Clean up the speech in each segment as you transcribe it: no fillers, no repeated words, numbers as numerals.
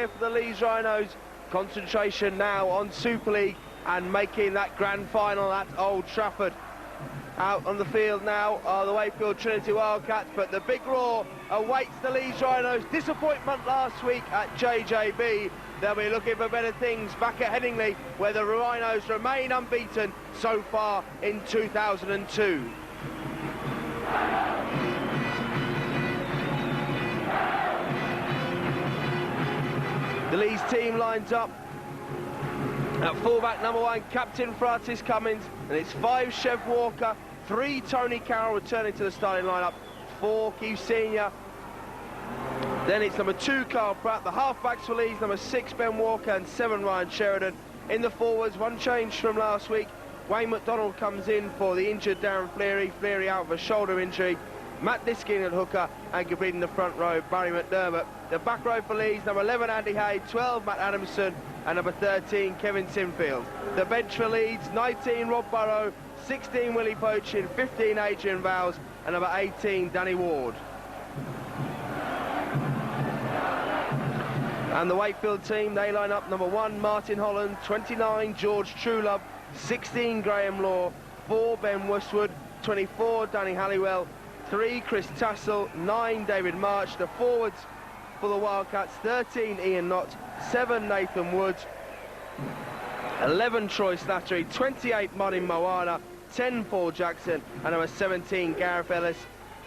here for the Leeds Rhinos. Concentration now on Super League and making that grand final at Old Trafford. Out on the field now are the Wakefield Trinity Wildcats, but the big roar awaits the Leeds Rhinos. Disappointment last week at JJB. They'll be looking for better things back at Headingley, where the Rhinos remain unbeaten so far in 2002. The Leeds team lines up. At fullback number 1, captain Francis Cummins, and it's 5 Chev Walker, 3 Tony Carroll returning to the starting lineup, 4 Keith Senior. Then it's number 2 Carl Pratt. The halfbacks for Leeds, number 6 Ben Walker and 7 Ryan Sheridan. In the forwards, one change from last week. Wayne McDonald comes in for the injured Darren Fleary. Fleary out with a shoulder injury. Matt Diskin at hooker and completing the front row, Barry McDermott. The back row for Leeds, number 11 Andy Hay, 12 Matt Adamson and number 13 Kevin Sinfield. The bench for Leeds, 19 Rob Burrow, 16 Willie Pochin, 15 Adrian Vowles and number 18 Danny Ward. And the Wakefield team, they line up number 1 Martin Holland, 29 George Truelove, 16 Graham Law, 4 Ben Westwood, 24 Danny Halliwell, 3 Chris Tassel, 9 David March. The forwards for the Wildcats, 13 Ian Knott, 7 Nathan Woods, 11 Troy Slattery, 28 Martin Moana, 10 Paul Jackson and number 17 Gareth Ellis.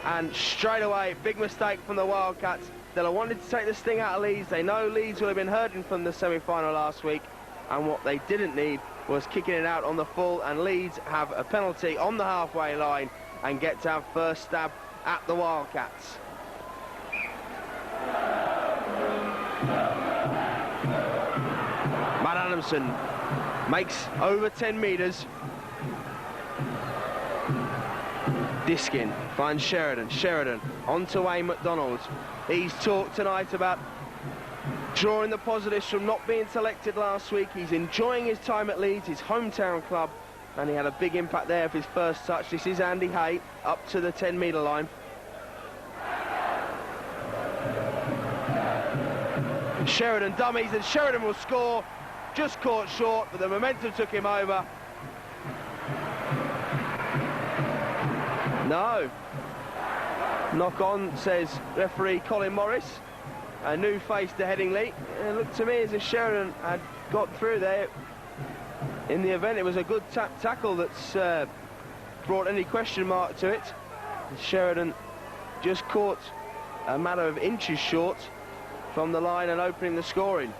And straight away, big mistake from the Wildcats. They'll have wanted to take the sting out of Leeds. They know Leeds will have been hurting from the semi-final last week, and what they didn't need was kicking it out on the full, and Leeds have a penalty on the halfway line and get to have first stab at the Wildcats. Matt Adamson makes over 10 metres. Diskin finds Sheridan. Sheridan on to Wayne McDonald. He's talked tonight about drawing the positives from not being selected last week. He's enjoying his time at Leeds, his hometown club, and he had a big impact there for his first touch. This is Andy Hay up to the 10-metre line. Sheridan dummies, and Sheridan will score. Just caught short, but the momentum took him over. No. Knock on, says referee Colin Morris. A new face to Headingley. It looked to me as if Sheridan had got through there. In the event, it was a good tackle that's brought any question mark to it. Sheridan just caught a matter of inches short from the line and opening the scoring.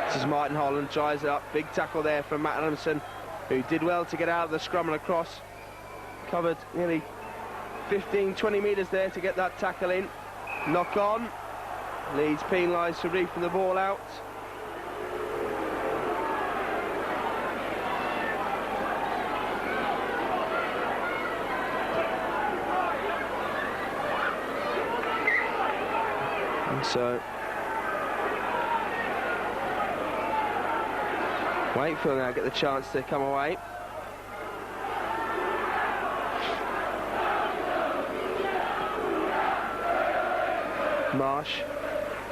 This is Martin Holland, tries it up. Big tackle there from Matt Adamson, who did well to get out of the scrum and across. Covered nearly 15-20 metres there to get that tackle in. Knock on. Leeds penalised for reefing the ball out. And so Wakefield now get the chance to come away. Marsh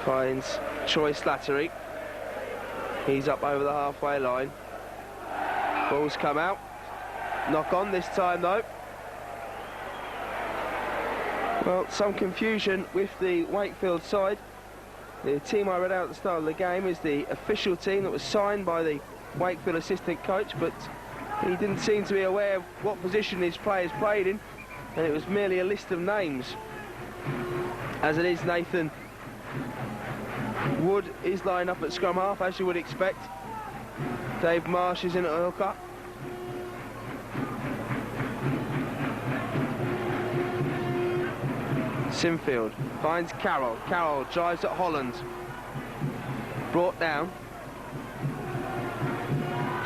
finds Troy Slattery. He's up over the halfway line. Ball's come out. Knock on this time though. Well, some confusion with the Wakefield side. The team I read out at the start of the game is the official team that was signed by the Wakefield assistant coach, but he didn't seem to be aware of what position his players played in, and it was merely a list of names. As it is, Nathan Wood is lined up at scrum half, as you would expect. Dave Marsh is in at hooker. Sinfield finds Carroll. Carroll drives at Holland. Brought down.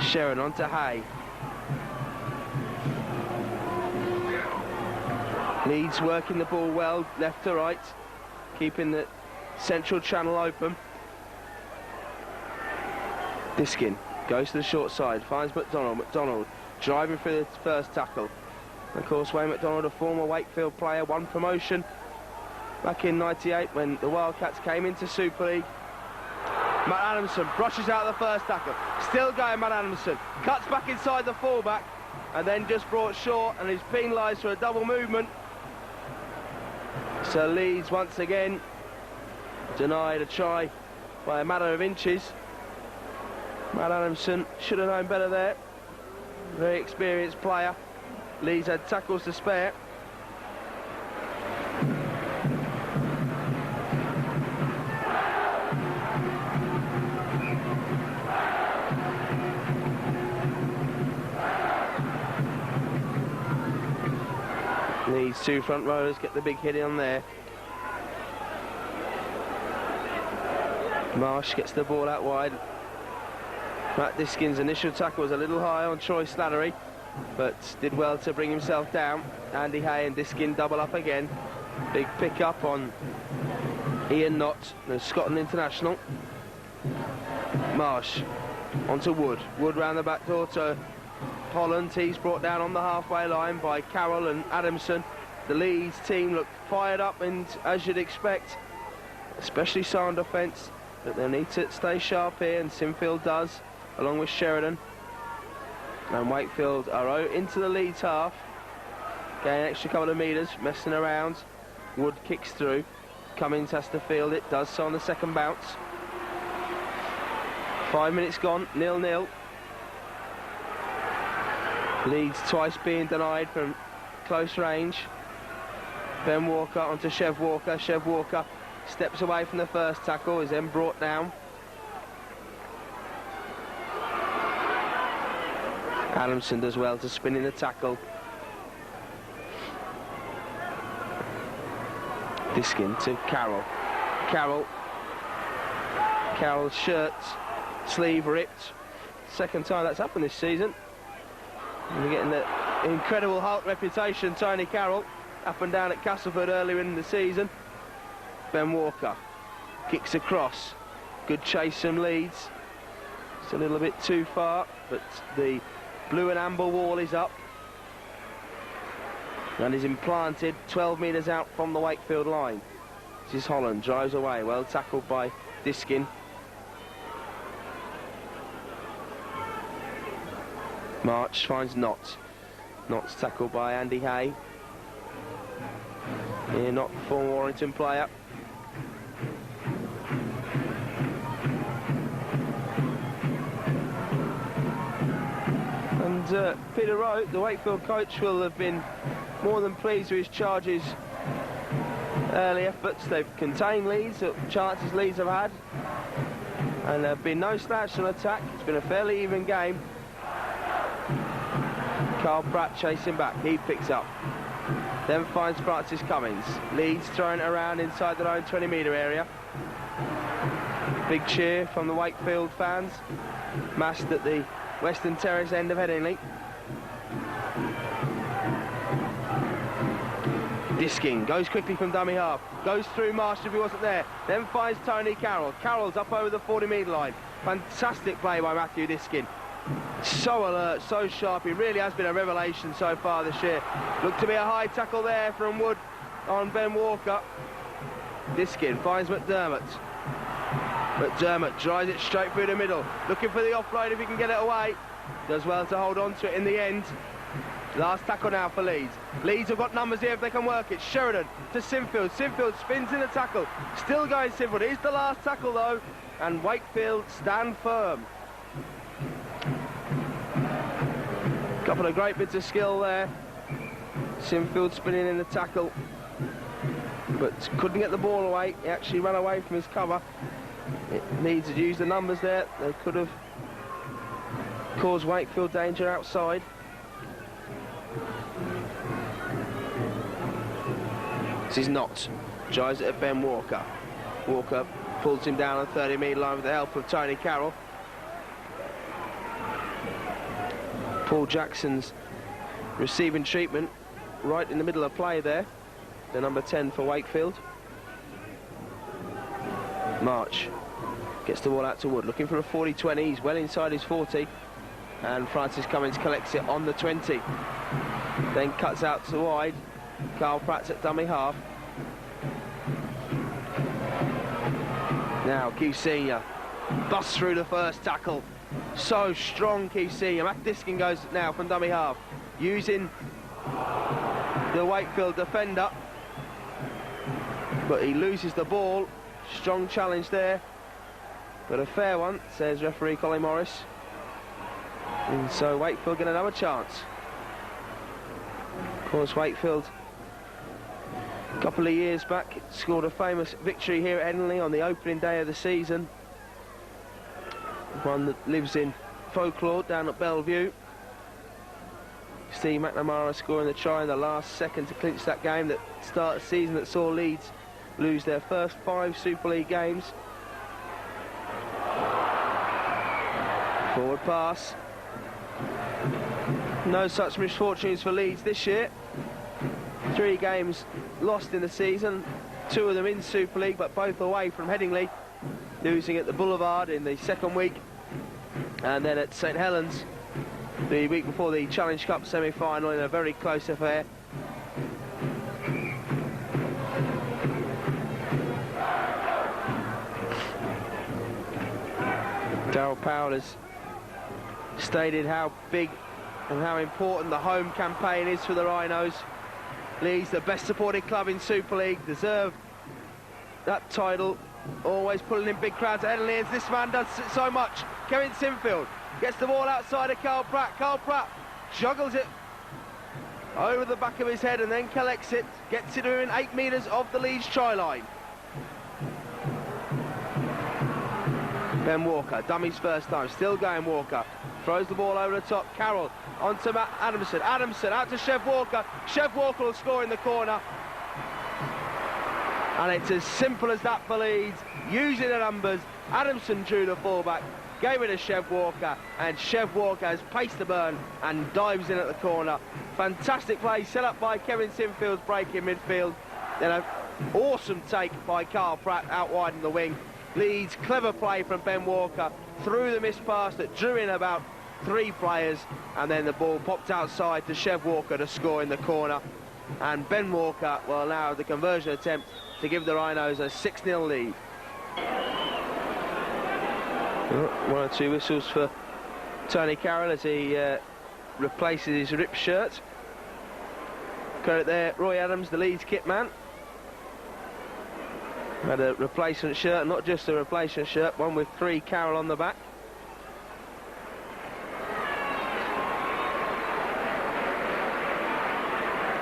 Sheridan on to Hay. Leeds working the ball well, left to right, keeping the central channel open. Diskin goes to the short side, finds McDonald. McDonald driving through the first tackle. Of course, Wayne McDonald, a former Wakefield player, won promotion back in '98 when the Wildcats came into Super League. Matt Adamson brushes out the first tackle. Still going, Matt Adamson. Cuts back inside the fullback and then just brought short and is penalised for a double movement. So Leeds once again denied a try by a matter of inches. Matt Adamson should have known better there. Very experienced player. Leeds had tackles to spare. Leeds two front rowers get the big hit on there. Marsh gets the ball out wide. Matt Diskin's initial tackle was a little high on Troy Slattery, but did well to bring himself down. Andy Hay and Diskin double up again. Big pick up on Ian Knott, the Scotland international. Marsh onto Wood. Wood round the back door to Holland. He's brought down on the halfway line by Carroll and Adamson. The Leeds team look fired up, and as you'd expect, especially so on defence, that they need to stay sharp here, and Sinfield does, along with Sheridan. And Wakefield are into the Leeds half. Getting an extra couple of metres, messing around. Wood kicks through. Cummins has to field it, does so on the second bounce. 5 minutes gone, 0-0. Leeds twice being denied from close range. Ben Walker onto Chev Walker. Chev Walker steps away from the first tackle, is then brought down. Adamson does well to spin in the tackle. Diskin to Carroll. Carroll's shirt sleeve ripped. Second time that's happened this season. And we're getting the incredible Hulk reputation, Tony Carroll, up and down at Castleford earlier in the season. Ben Walker kicks across. Good chase from Leeds. It's a little bit too far, but the blue and amber wall is up and is implanted 12 metres out from the Wakefield line. This is Holland, drives away, well tackled by Diskin. March finds Knott. Knott's tackled by Andy Hay. Here, not former Warrington player. And Peter Rowe, the Wakefield coach, will have been more than pleased with his charges. Early efforts, they've contained Leeds, chances Leeds have had. And there have been no slouch on attack. It's been a fairly even game. Carl Pratt chasing back, he picks up. Then finds Francis Cummins. Leeds throwing it around inside their own 20-metre area. Big cheer from the Wakefield fans, massed at the Western Terrace end of Headingley. Diskin goes quickly from dummy half, goes through Marsh if he wasn't there, then finds Tony Carroll. Carroll's up over the 40-metre line. Fantastic play by Matthew Diskin. So alert, so sharp, he really has been a revelation so far this year. Looked to be a high tackle there from Wood on Ben Walker. Diskin finds McDermott. McDermott drives it straight through the middle, looking for the offload if he can get it away. Does well to hold on to it in the end. Last tackle now for Leeds. Leeds have got numbers here if they can work it. Sheridan to Sinfield. Sinfield spins in the tackle. Still going Sinfield. Here's the last tackle though, and Wakefield stand firm. Couple of great bits of skill there. Sinfield spinning in the tackle, but couldn't get the ball away. He actually ran away from his cover. Leeds had used the numbers there. They could have caused Wakefield danger outside. This is Knott. Drives it at Ben Walker. Walker pulls him down on the 30-metre line with the help of Tony Carroll. Paul Jackson's receiving treatment right in the middle of play there. The number 10 for Wakefield. March gets the ball out to Wood, looking for a 40-20. He's well inside his 40. And Francis Cummins collects it on the 20. then cuts out to wide. Carl Pratt's at dummy half. Now Keith Senior busts through the first tackle. So strong, Keith Senior. Matt Diskin goes now from dummy half, using the Wakefield defender, but he loses the ball. Strong challenge there, but a fair one, says referee Colin Morris. And so Wakefield get another chance. Of course, Wakefield, a couple of years back, scored a famous victory here at Henley on the opening day of the season. One that lives in folklore down at Bellevue. Steve McNamara scoring the try in the last second to clinch that game that started the season that saw Leeds lose their first 5 Super League games. Forward pass. No such misfortunes for Leeds this year. 3 games lost in the season, 2 of them in Super League, but both away from Headingley, losing at the Boulevard in the second week, and then at St Helens the week before the Challenge Cup semi-final in a very close affair. Darryl Powell has stated how big and how important the home campaign is for the Rhinos. Leeds, the best supported club in Super League, deserve that title. Always pulling in big crowds at Henley, as this man does so much. Kevin Sinfield gets the ball outside of Carl Pratt. Carl Pratt juggles it over the back of his head and then collects it, gets it within 8 metres of the Leeds try line. Ben Walker, dummies first time, still going Walker. Throws the ball over the top, Carroll onto Matt Adamson. Adamson out to Chev Walker. Chev Walker will score in the corner. And it's as simple as that for Leeds. Using the numbers, Adamson drew the fullback, gave it to Chev Walker, and Chev Walker has paced the burn and dives in at the corner. Fantastic play set up by Kevin Sinfield's break in midfield. Then an awesome take by Carl Pratt out wide in the wing. Leeds, clever play from Ben Walker through the missed pass that drew in about 3 players, and then the ball popped outside to Chev Walker to score in the corner. And Ben Walker will allow the conversion attempt to give the Rhinos a 6-0 lead. 1 or 2 whistles for Tony Carroll as he replaces his ripped shirt. Credit there, Roy Adams, the Leeds kit man. Had a replacement shirt, not just a replacement shirt, one with 3 Carroll on the back.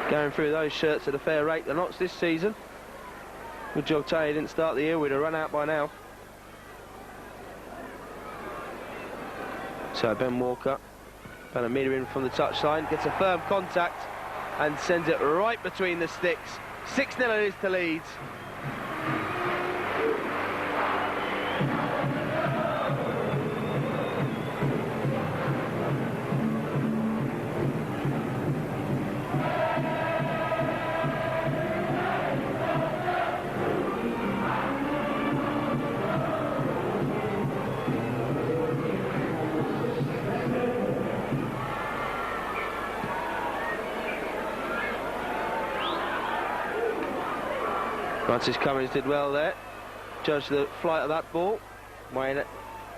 Going through those shirts at a fair rate, the Knots this season. Good job Taylor didn't start the year, we'd have run out by now. So Ben Walker, about a metre in from the touchline, gets a firm contact and sends it right between the sticks. 6-0 it is to Leeds. Francis Cummins did well there. Judged the flight of that ball. Wayne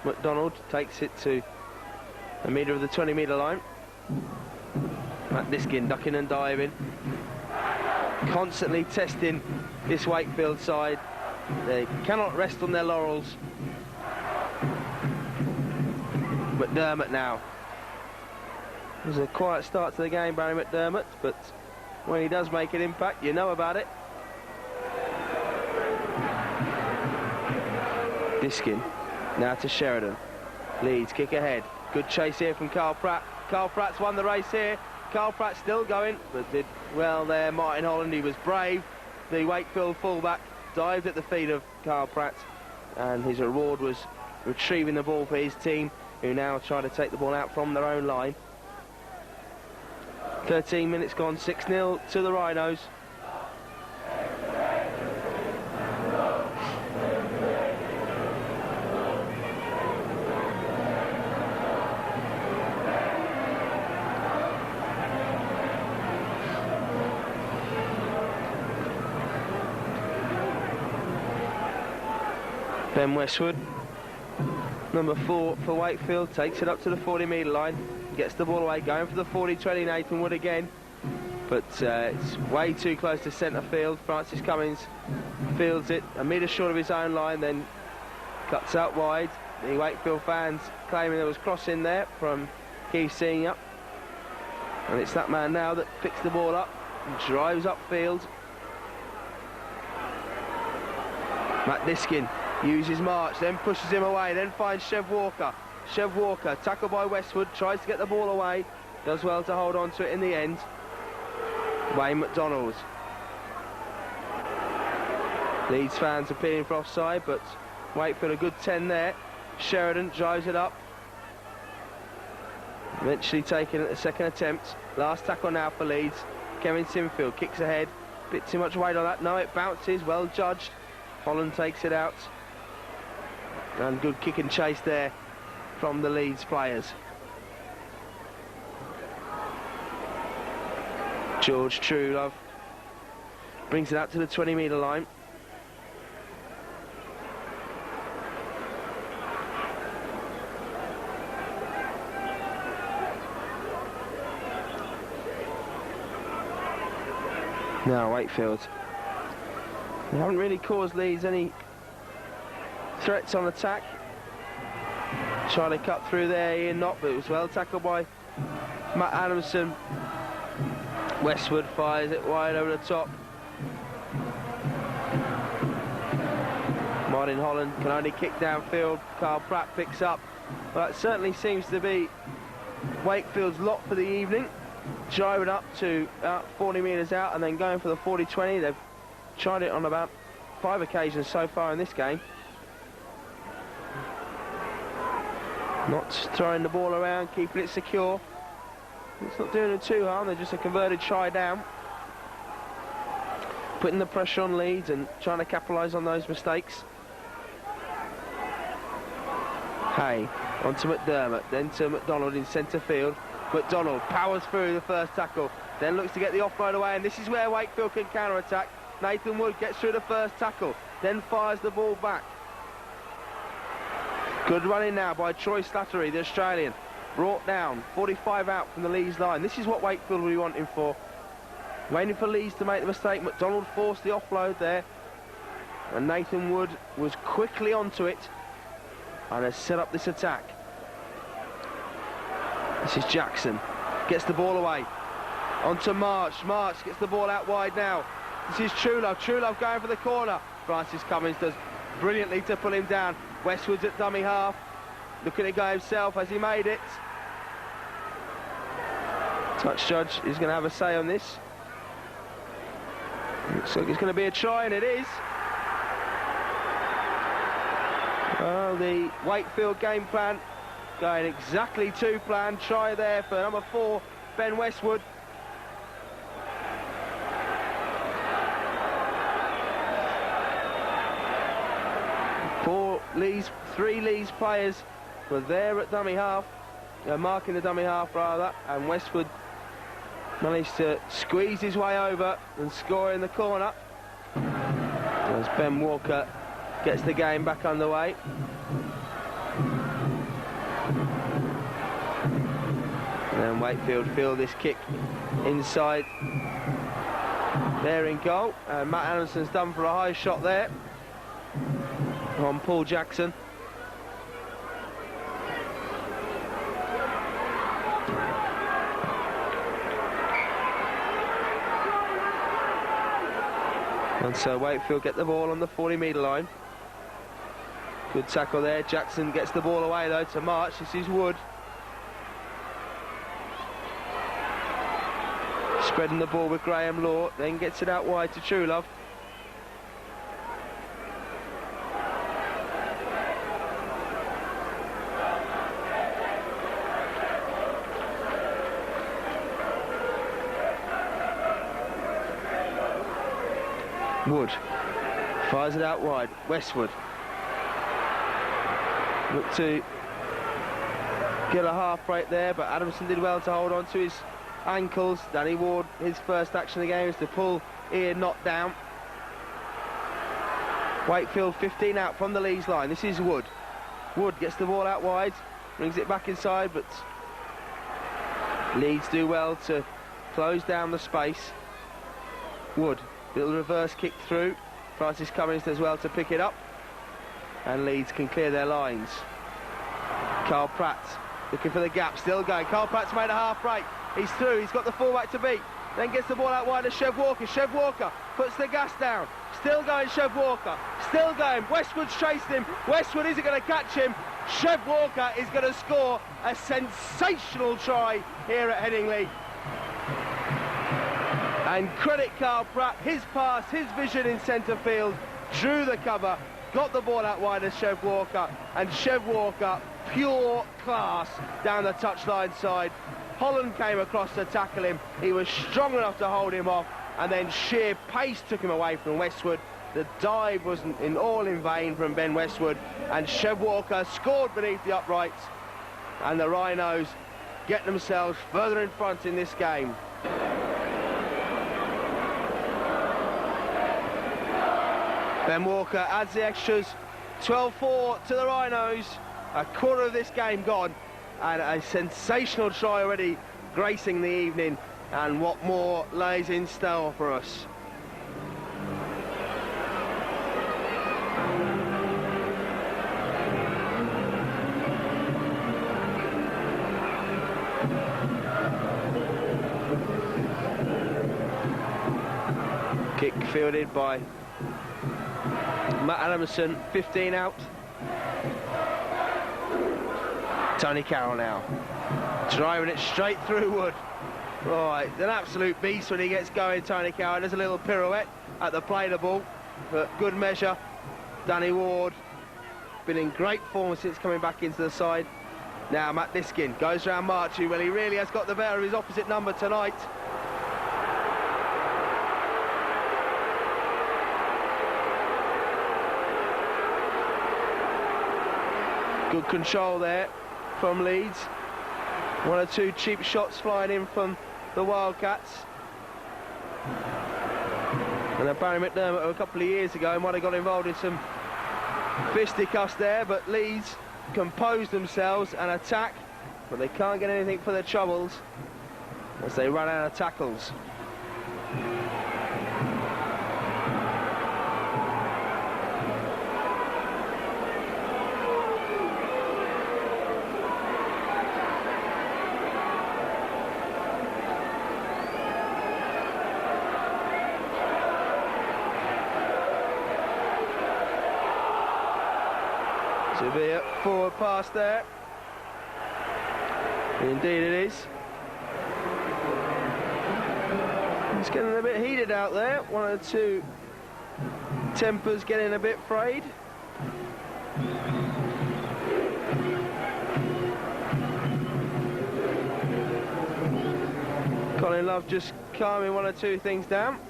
McDonald takes it to a metre of the 20-metre line. Matt Diskin ducking and diving. Constantly testing this Wakefield side. They cannot rest on their laurels. McDermott now. It was a quiet start to the game, Barry McDermott, but when he does make an impact, you know about it. Diskin, now to Sheridan. Leeds kick ahead. Good chase here from Carl Pratt. Carl Pratt's won the race here. Carl Pratt still going, but did well there. Martin Holland, he was brave. The Wakefield fullback dived at the feet of Carl Pratt, and his reward was retrieving the ball for his team, who now try to take the ball out from their own line. 13 minutes gone, 6-0 to the Rhinos. Ben Westwood, number 4 for Wakefield, takes it up to the 40-metre line, gets the ball away, going for the 40-20 Nathan Wood again, but it's way too close to centre field. Francis Cummins fields it a metre short of his own line, then cuts out wide. The Wakefield fans claiming there was crossing there from Keith Senior, and it's that man now that picks the ball up and drives upfield. Matt Diskin uses March, then pushes him away, then finds Chev Walker. Chev Walker, tackled by Westwood, tries to get the ball away, does well to hold on to it in the end. Wayne McDonald. Leeds fans appealing for offside, but Wakefield a good 10 there. Sheridan drives it up, eventually taken at the second attempt. Last tackle now for Leeds. Kevin Sinfield kicks ahead, bit too much weight on that. No, it bounces, well judged. Holland takes it out, and good kick and chase there from the Leeds players. George Truelove brings it out to the 20-metre line. Now Wakefield, they haven't really caused Leeds any threats on attack. Trying to cut through there, Ian Knott, but it was well tackled by Matt Adamson. Westwood fires it wide over the top. Martin Holland can only kick downfield. Carl Pratt picks up. Well, that certainly seems to be Wakefield's lot for the evening. Driving up to 40 metres out and then going for the 40-20. They've tried it on about 5 occasions so far in this game. Not throwing the ball around, keeping it secure. It's not doing them too harm, they're just a converted try down. Putting the pressure on Leeds and trying to capitalise on those mistakes. Hay, on to McDermott, then to McDonald in centre field. McDonald powers through the first tackle, then looks to get the offload away, and this is where Wakefield can counter-attack. Nathan Wood gets through the first tackle, then fires the ball back. Good running now by Troy Slattery, the Australian. Brought down, 45 out from the Leeds line. This is what Wakefield will be wanting for. Waiting for Leeds to make the mistake. McDonald forced the offload there, and Nathan Wood was quickly onto it and has set up this attack. This is Jackson, gets the ball away. On to March. March gets the ball out wide now. This is Truelove. Truelove going for the corner. Francis Cummins does brilliantly to pull him down. Westwood's at dummy half. Looking to go himself as he made it. Touch judge is going to have a say on this. Looks like it's going to be a try, and it is. Well, the Wakefield game plan going exactly to plan. Try there for number 4, Ben Westwood. Three Leeds players were there at dummy half, marking the dummy half rather, and Westwood managed to squeeze his way over and score in the corner as Ben Walker gets the game back underway. And then Wakefield field this kick inside. There in goal, and Matt Anderson's done for a high shot there on Paul Jackson. And so Wakefield get the ball on the 40-metre line. Good tackle there. Jackson gets the ball away though to March. This is Wood. Spreading the ball with Graham Law, then gets it out wide to Truelove. Wood fires it out wide. Westwood look to get a half break there, but Adamson did well to hold on to his ankles. Danny Ward, his first action of the game is to pull Ian Knott down. Wakefield 15 out from the Leeds line. This is Wood. Wood gets the ball out wide, brings it back inside, but Leeds do well to close down the space. Wood, little reverse kick through. Francis Cummins does well to pick it up, and Leeds can clear their lines. Carl Pratt looking for the gap, still going. Carl Pratt's made a half break. He's through, he's got the fullback to beat. Then gets the ball out wide to Chev Walker. Chev Walker puts the gas down. Still going Chev Walker. Still going. Westwood's chasing him. Westwood isn't going to catch him. Chev Walker is going to score a sensational try here at Headingley. And credit Carl Pratt. His pass, his vision in centre field, drew the cover, got the ball out wide to Chev Walker. And Chev Walker, pure class down the touchline side. Holland came across to tackle him. He was strong enough to hold him off, and then sheer pace took him away from Westwood. The dive wasn't all in vain from Ben Westwood, and Chev Walker scored beneath the uprights, and the Rhinos get themselves further in front in this game. Ben Walker adds the extras. 12-4 to the Rhinos. A quarter of this game gone, and a sensational try already gracing the evening, and what more lays in store for us. Kick fielded by Matt Adamson, 15 out. Tony Carroll now, driving it straight through Wood. Right, an absolute beast when he gets going, Tony Carroll. There's a little pirouette at the play of the ball, but good measure. Danny Ward, been in great form since coming back into the side. Now Matt Diskin goes round Marchie. Well, he really has got the better of his opposite number tonight. Good control there from Leeds. One or two cheap shots flying in from the Wildcats. And Barry McDermott a couple of years ago might have got involved in some fisticuffs there, but Leeds composed themselves and attack, but they can't get anything for their troubles as they run out of tackles. To be a forward pass there. Indeed it is. It's getting a bit heated out there. One or two tempers getting a bit frayed. Colin Love just calming one or two things down.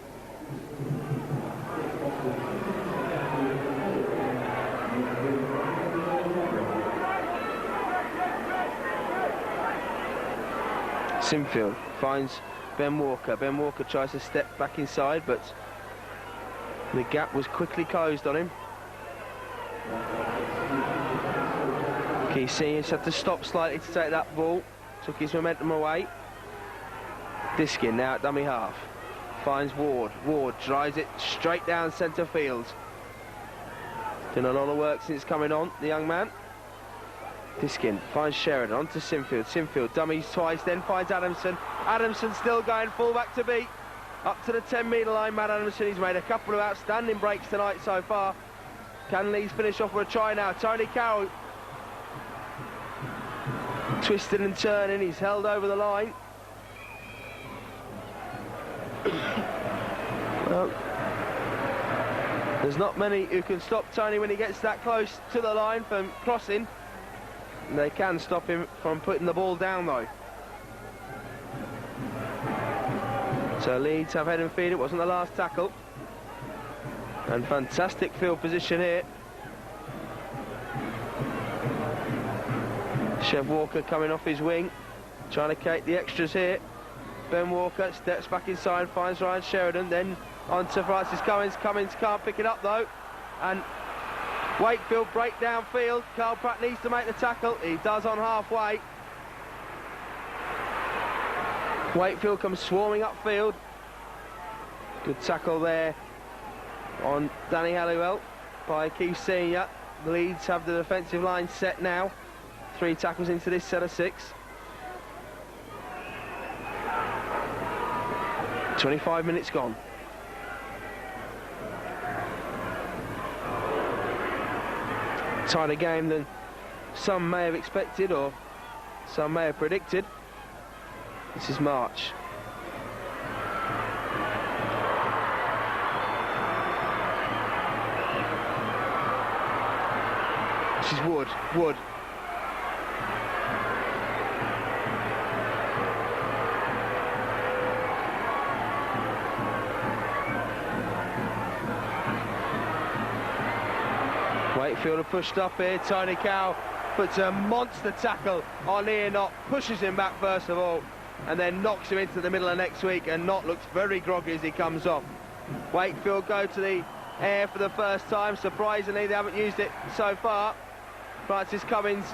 Sinfield finds Ben Walker. Ben Walker tries to step back inside, but the gap was quickly closed on him. Keith Seniors had to stop slightly to take that ball. Took his momentum away. Diskin now at dummy half. Finds Ward. Ward drives it straight down centre field. Done a lot of work since coming on, the young man. Diskin finds Sheridan onto Sinfield. Sinfield dummies twice, then finds Adamson. Adamson still going full-back to beat. Up to the 10-metre line, Matt Adamson. He's made a couple of outstanding breaks tonight so far. Can Leeds finish off with a try now? Tony Carroll twisting and turning. He's held over the line. Well, there's not many who can stop Tony when he gets that close to the line from crossing. They can stop him from putting the ball down though. So Leeds have head and feet. It wasn't the last tackle. And fantastic field position here. Chev Walker coming off his wing, trying to take the extras here. Ben Walker steps back inside, finds Ryan Sheridan, then on to Francis Cummins. Cummins can't pick it up though. and Wakefield break downfield. Carl Pratt needs to make the tackle. He does on halfway. Wakefield comes swarming upfield. Good tackle there on Danny Halliwell by Keith Senior. The Leeds have the defensive line set now. 3 tackles into this set of 6. 25 minutes gone. Tighter game than some may have expected or some may have predicted. This is March. This is Wood. Wakefield have pushed up here. Tony Carroll puts a monster tackle on Ian Knott, pushes him back first of all, and then knocks him into the middle of next week, and Knott looks very groggy as he comes off. Wakefield go to the air for the first time. Surprisingly, they haven't used it so far. Francis Cummins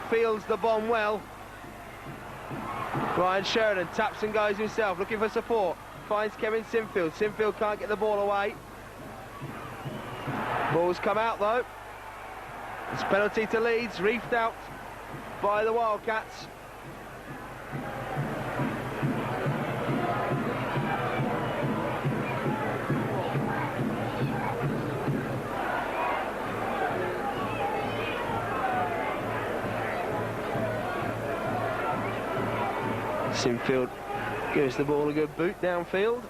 fields the bomb well. Ryan Sheridan taps and goes himself, looking for support. Finds Kevin Sinfield. Sinfield can't get the ball away. Ball's come out though. It's penalty to Leeds, reefed out by the Wildcats. Sinfield gives the ball a good boot downfield.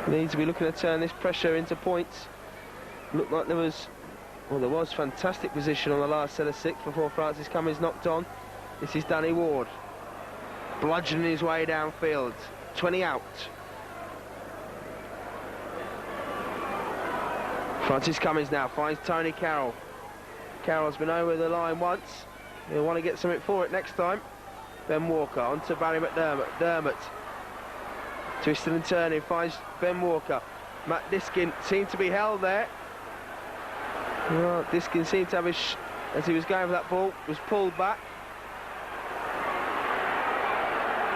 Leeds will be looking to turn this pressure into points. Looked like there was fantastic position on the last set of 6 before Francis Cummins knocked on. This is Danny Ward, bludgeoning his way downfield. 20 out. Francis Cummins now finds Tony Carroll. Carroll's been over the line once. He'll want to get something for it next time. Ben Walker onto Barry McDermott. Dermott twisting and turning, finds Ben Walker. Matt Diskin seemed to be held there. Well, Diskin seemed to have his, as he was going for that ball, was pulled back.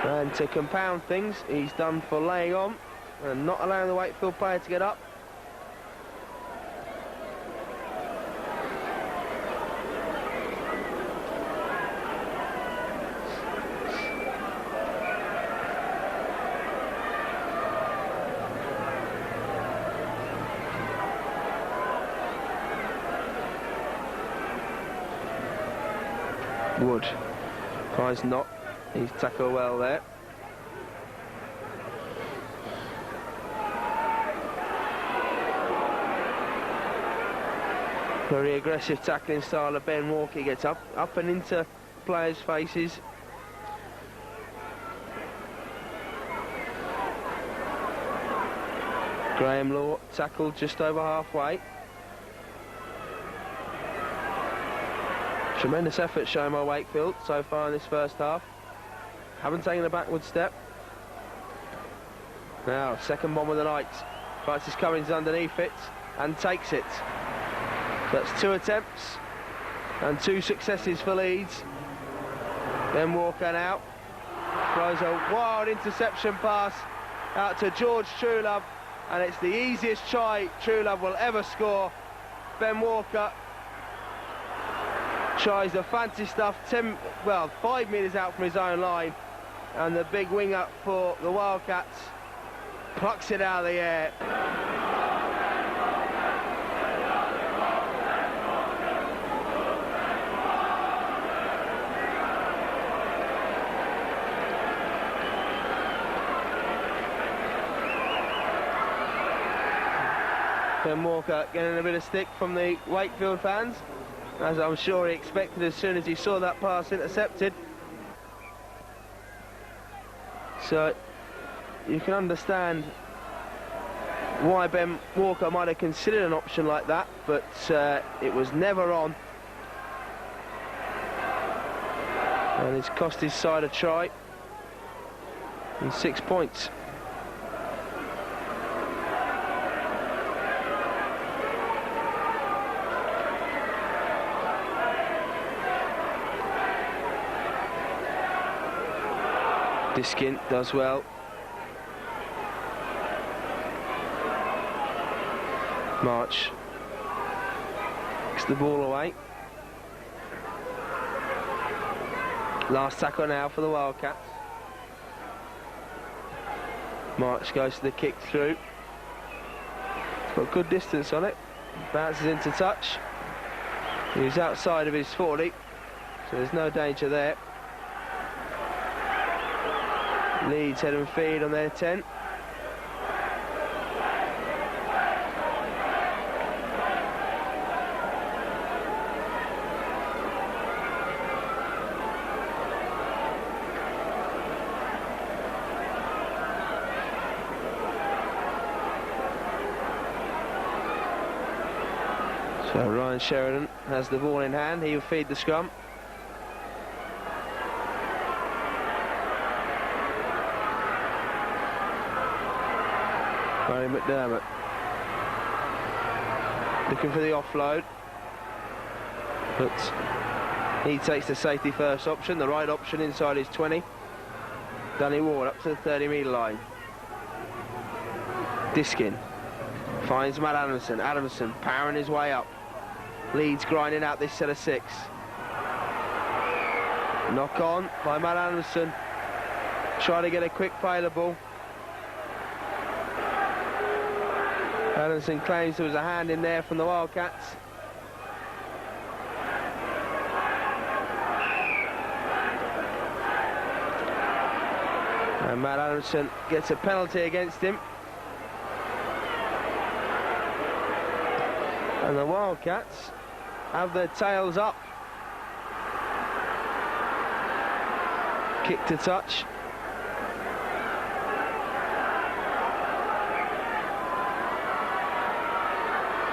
And to compound things, he's done for laying on and not allowing the Wakefield player to get up. Wood tries not. He's tackled well there. Very aggressive tackling style of Ben Walker. He gets up and into players' faces. Graham Law tackled just over halfway. Tremendous effort shown by Wakefield so far in this first half. Haven't taken a backward step. Now, second bomb of the night. Francis Cummins underneath it and takes it. That's 2 attempts and 2 successes for Leeds. Ben Walker now throws a wild interception pass out to George Truelove, and it's the easiest try Truelove will ever score. Ben Walker tries the fancy stuff 5 metres out from his own line, and the big winger for the Wildcats plucks it out of the air. Ben Walker getting a bit of stick from the Wakefield fans, as I'm sure he expected as soon as he saw that pass intercepted. So you can understand why Ben Walker might have considered an option like that, but it was never on. And it's cost his side a try and 6 points. Diskin does well. March kicks the ball away. Last tackle now for the Wildcats. March goes to the kick through. It's got good distance on it. Bounces into touch. He's outside of his 40, so there's no danger there. Leeds head and feed on their 10. So Ryan Sheridan has the ball in hand. He'll feed the scrum. Barry McDermott looking for the offload, but he takes the safety first option, the right option inside his 20. Danny Ward up to the 30-metre line. Diskin finds Matt Adamson. Adamson powering his way up. Leeds grinding out this set of 6. Knock on by Matt Adamson. Trying to get a quick failable. Adamson claims there was a hand in there from the Wildcats. And Matt Adamson gets a penalty against him. And the Wildcats have their tails up. Kick to touch.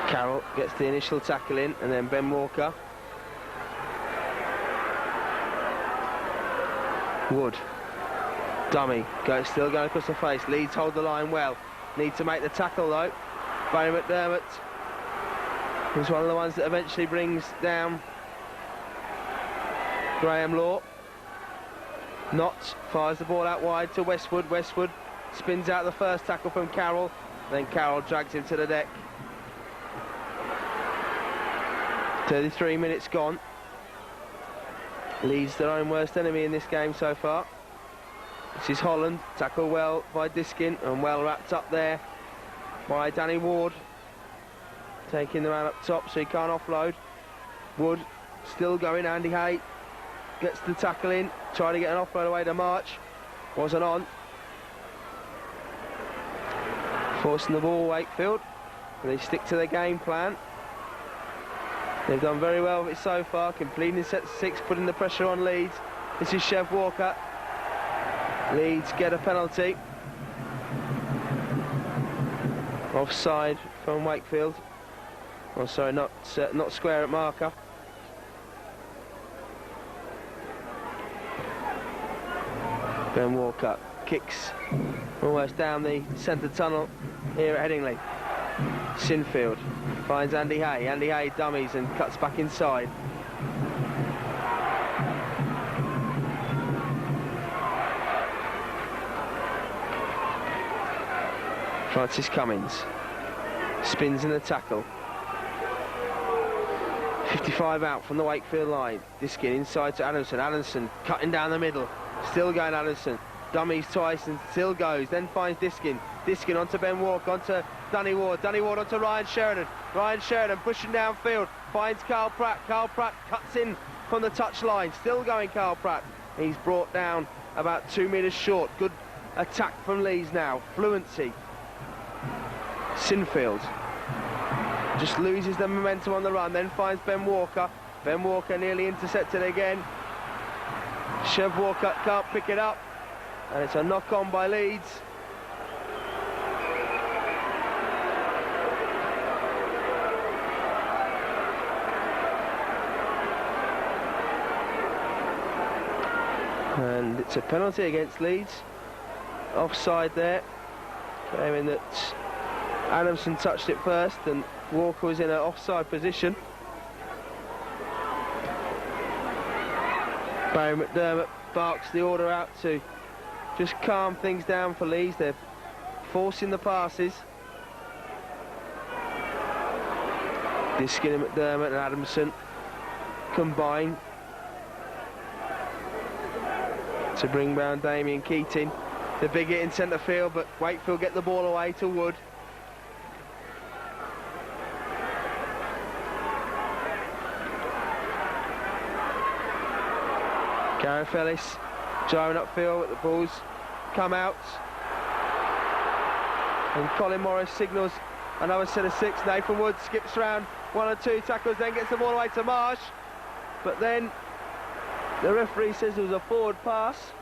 Carroll gets the initial tackle in, and then Ben Walker. Wood. Dummy. Still going across the face. Leeds hold the line well. Need to make the tackle though. Barry McDermott is one of the ones that eventually brings down Graham Law. Knotts fires the ball out wide to Westwood. Westwood spins out the first tackle from Carroll. Then Carroll drags him to the deck. 33 minutes gone. Leeds their own worst enemy in this game so far. This is Holland, tackled well by Diskin and well wrapped up there by Danny Ward. Taking the man up top so he can't offload. Wood still going. Andy Hay gets the tackle in, trying to get an offload away to March. Wasn't on. Forcing the ball, Wakefield. And they stick to their game plan. They've done very well with it so far, completing set 6, putting the pressure on Leeds. This is Chev Walker. Leeds get a penalty. Offside from Wakefield. Oh, sorry, not square at marker. Ben Walker kicks almost down the centre tunnel here at Headingley. Sinfield finds Andy Hay. Andy Hay dummies and cuts back inside. Francis Cummins spins in the tackle. 55 out from the Wakefield line. Diskin inside to Adamson. Adamson cutting down the middle. Still going Adamson. Dummies twice and still goes. Then finds Diskin. Diskin onto Ben Walker, onto Danny Ward. Danny Ward onto Ryan Sheridan. Ryan Sheridan pushing downfield. Finds Carl Pratt. Carl Pratt cuts in from the touch line. Still going Carl Pratt. He's brought down about 2 metres short. Good attack from Leeds now. Fluency. Sinfield just loses the momentum on the run, then finds Ben Walker. Ben Walker nearly intercepted again. Chev Walker can't pick it up, and it's a knock-on by Leeds. And it's a penalty against Leeds. Offside there. Came in that Adamson touched it first and Walker was in an offside position. Barry McDermott barks the order out to just calm things down for Leeds. They're forcing the passes. Diskin and McDermott and Adamson combine to bring round Damien Keating. The big hit in centre field, but Wakefield get the ball away to Wood. Gareth Ellis driving upfield, but the balls come out. And Colin Morris signals another set of 6. Nathan Wood skips round 1 or 2 tackles, then gets the ball away to Marsh. But then the referee says it was a forward pass.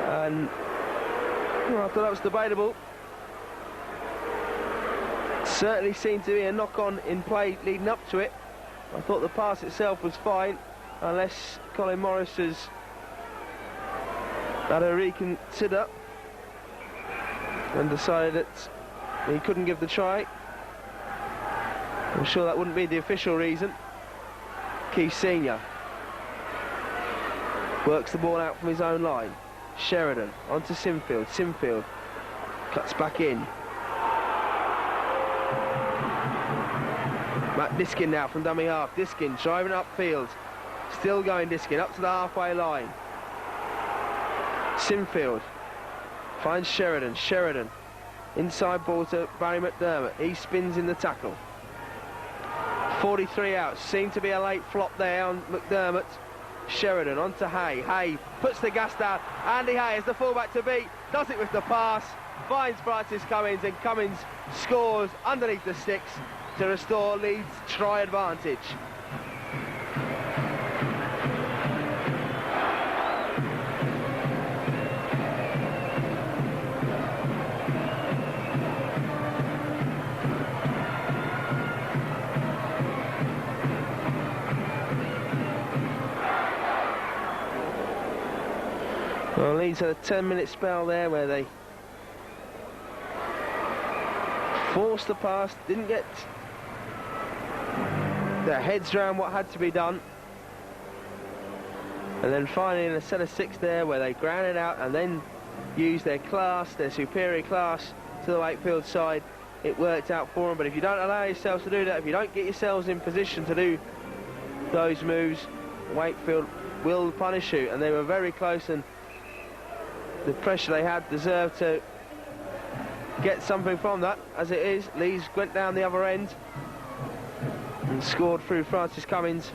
And well, I thought that was debatable. Certainly seemed to be a knock-on in play leading up to it. I thought the pass itself was fine, unless Colin Morris has had a reconsider and decided that he couldn't give the try. I'm sure that wouldn't be the official reason. Keith Senior works the ball out from his own line. Sheridan onto Sinfield. Sinfield cuts back in. Matt Diskin now from dummy half. Diskin driving upfield. Still going Diskin up to the halfway line. Sinfield finds Sheridan. Sheridan inside ball to Barry McDermott. He spins in the tackle. 43 out. Seemed to be a late flop there on McDermott. Sheridan onto Hay. Hay puts the gas down. Andy Hay is the fullback to beat. Does it with the pass. Finds Francis Cummins, and Cummins scores underneath the sticks to restore Leeds' try advantage. Well, Leeds had a 10-minute spell there where they forced the pass, didn't get their heads around what had to be done, and then finally in a set of 6 there where they grounded out and then used their class, their superior class to the Wakefield side, it worked out for them. But if you don't allow yourselves to do that, if you don't get yourselves in position to do those moves, Wakefield will punish you, and they were very close, and the pressure they had deserved to get something from that. As it is, Leeds went down the other end and scored through Francis Cummins.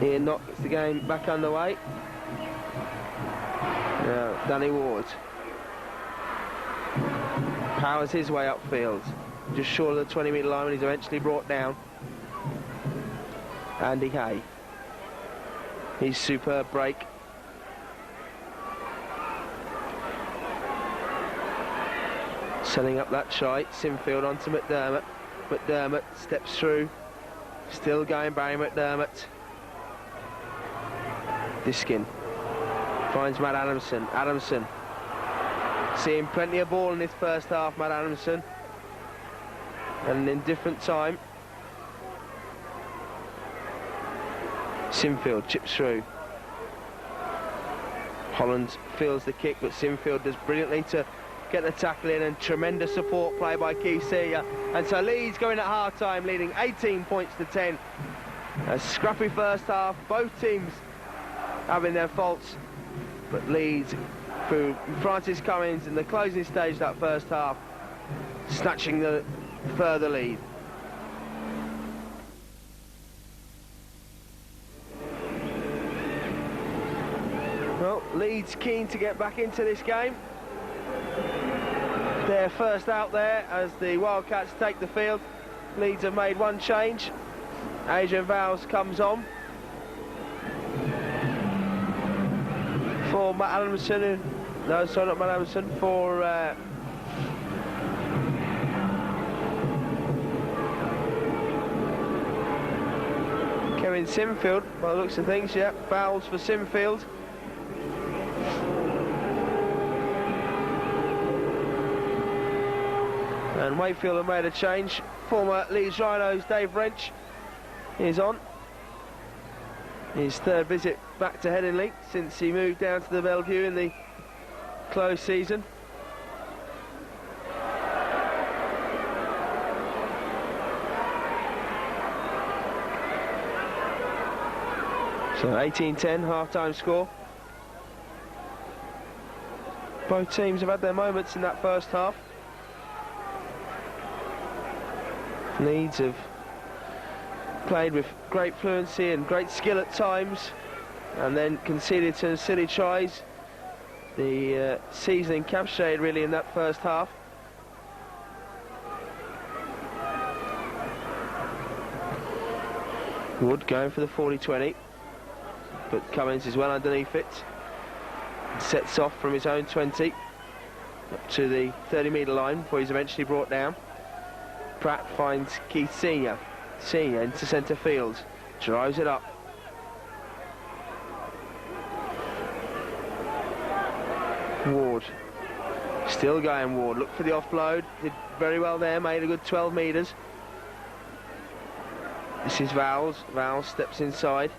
Ian Knott gets the game back underway. Now Danny Ward powers his way upfield, just short of the 20-metre line, when he's eventually brought down. Andy Hay, his superb break. Setting up that try. Sinfield onto McDermott. McDermott steps through. Still going Barry McDermott. Diskin finds Matt Adamson. Adamson seeing plenty of ball in this first half, Matt Adamson. And an indifferent time. Sinfield chips through. Holland feels the kick, but Sinfield does brilliantly to get the tackle in, and tremendous support play by Keith Senior. And so Leeds going at half-time, leading 18 points to 10. A scrappy first half, both teams having their faults, but Leeds, through Francis Cummins in the closing stage of that first half, snatching the further lead. Well, Leeds keen to get back into this game. They're first out there as the Wildcats take the field. Leeds have made one change. Adrian Vowles comes on for Matt Adamson. No, sorry, not Matt Adamson. For Kevin Sinfield, by the looks of things. Yeah, Vowles for Sinfield. And Wakefield have made a change. Former Leeds Rhinos Dave Wrench is on. His third visit back to Headingley since he moved down to the Bellevue in the close season. So 18-10 half-time score. Both teams have had their moments in that first half. Leeds have played with great fluency and great skill at times, and then conceded some silly tries. The season encapsulated really in that first half. Wood going for the 40-20, but Cummins is well underneath it. Sets off from his own 20 up to the 30-metre line before he's eventually brought down. Pratt finds Keith Senior into centre field, drives it up. Ward, still going. Ward, look for the offload, did very well there, made a good 12 metres. This is Vowles. Vowles steps inside,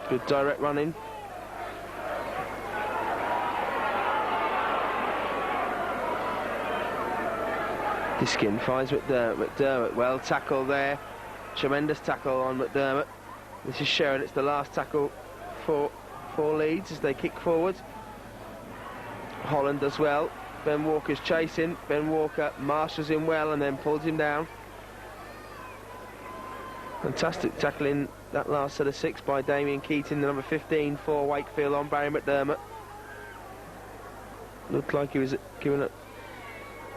good direct running. Diskin finds McDermott. McDermott, well tackled there. Tremendous tackle on McDermott. This is Sheridan. It's the last tackle for Leeds as they kick forward. Holland as well. Ben Walker's chasing. Ben Walker marshals him well and then pulls him down. Fantastic tackling that last set of 6 by Damien Keating, the number 15 for Wakefield on Barry McDermott. Looked like he was giving at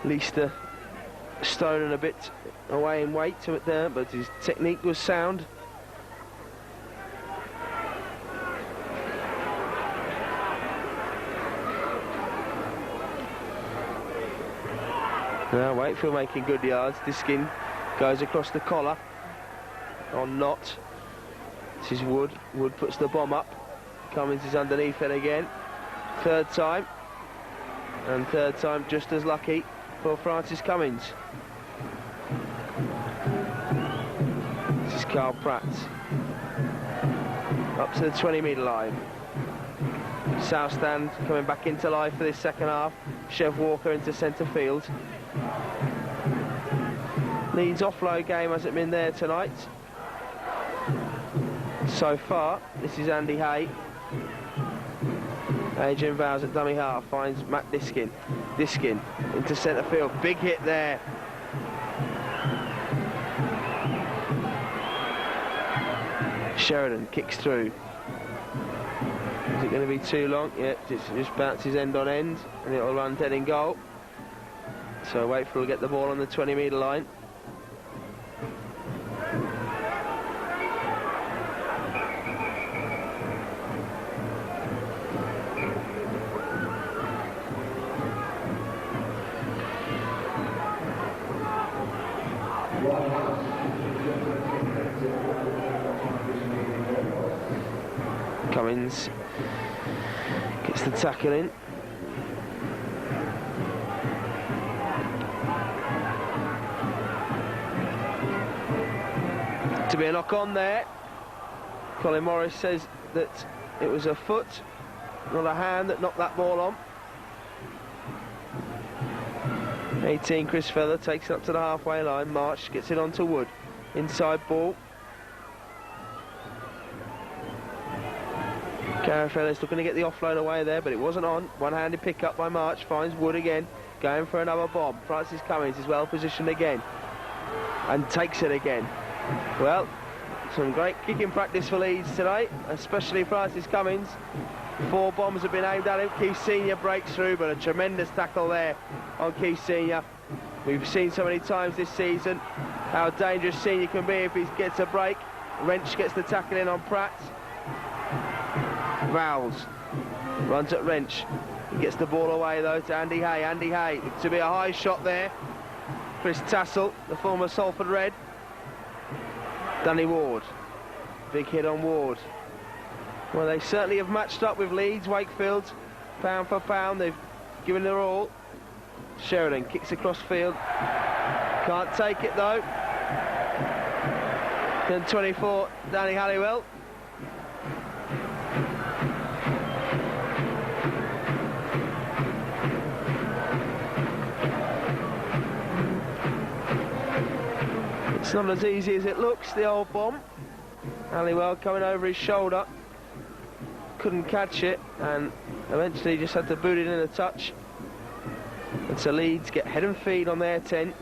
least a stone and a bit away in weight to McDermott, but his technique was sound. Now Wakefield making good yards. Diskin goes across the collar on Knott. This is Wood. Wood puts the bomb up. Cummins is underneath it again. Third time. And third time just as lucky for Francis Cummins. This is Carl Pratt. Up to the 20-metre line. South Stand coming back into life for this second half. Chev Walker into centre field. Leeds offload game hasn't been there tonight. So far, this is Andy Hay. Adrian Vowles at dummy half finds Matt Diskin. Diskin into centre field. Big hit there. Sheridan kicks through. Is it going to be too long? Yeah, just bounces end on end and it'll run dead in goal. So Wakefield will get the ball on the 20-metre line. Cummins gets the tackle in. To be a knock on there. Colin Morris says that it was a foot, not a hand, that knocked that ball on. 18 Chris Feather takes it up to the halfway line. March gets it onto Wood. Inside ball. Carafellis looking to get the offload away there, but it wasn't on. One-handed pick up by March, finds Wood again, going for another bomb. Francis Cummins is well positioned again and takes it again. Well, some great kicking practice for Leeds tonight, especially Francis Cummins. 4 bombs have been aimed at him. Keith Senior breaks through, but a tremendous tackle there on Keith Senior. We've seen so many times this season how dangerous Senior can be if he gets a break. Wrench gets the tackle in on Pratt. Vowles runs at Wrench. He gets the ball away though to Andy Hay. Andy Hay, to be a high shot there. Chris Tassel, the former Salford Red. Danny Ward, big hit on Ward. Well, they certainly have matched up with Leeds. Wakefield, pound for pound, they've given their all. Sheridan kicks across field, can't take it though. Then 24, Danny Halliwell. It's not as easy as it looks, the old bomb. Halliwell coming over his shoulder. Couldn't catch it, and eventually just had to boot it in a touch. And so Leeds get head and feet on their tent,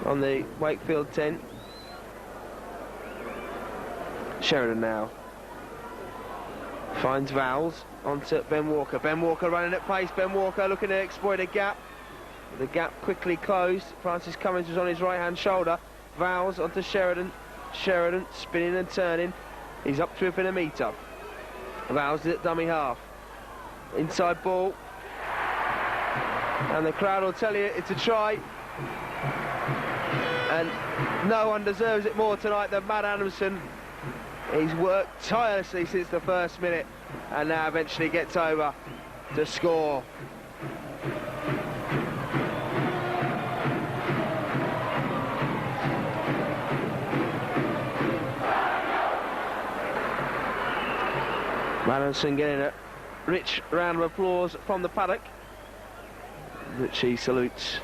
on the Wakefield tent. Sheridan now finds Vowles onto Ben Walker. Ben Walker running at pace. Ben Walker looking to exploit a gap. The gap quickly closed. Francis Cummins was on his right-hand shoulder. Vowles onto Sheridan. Sheridan spinning and turning. He's up to within a metre. Vowles is at dummy half. Inside ball. And the crowd will tell you it's a try. And no one deserves it more tonight than Matt Adamson. He's worked tirelessly since the first minute and now eventually gets over to score. Adamson getting a rich round of applause from the paddock, which he salutes.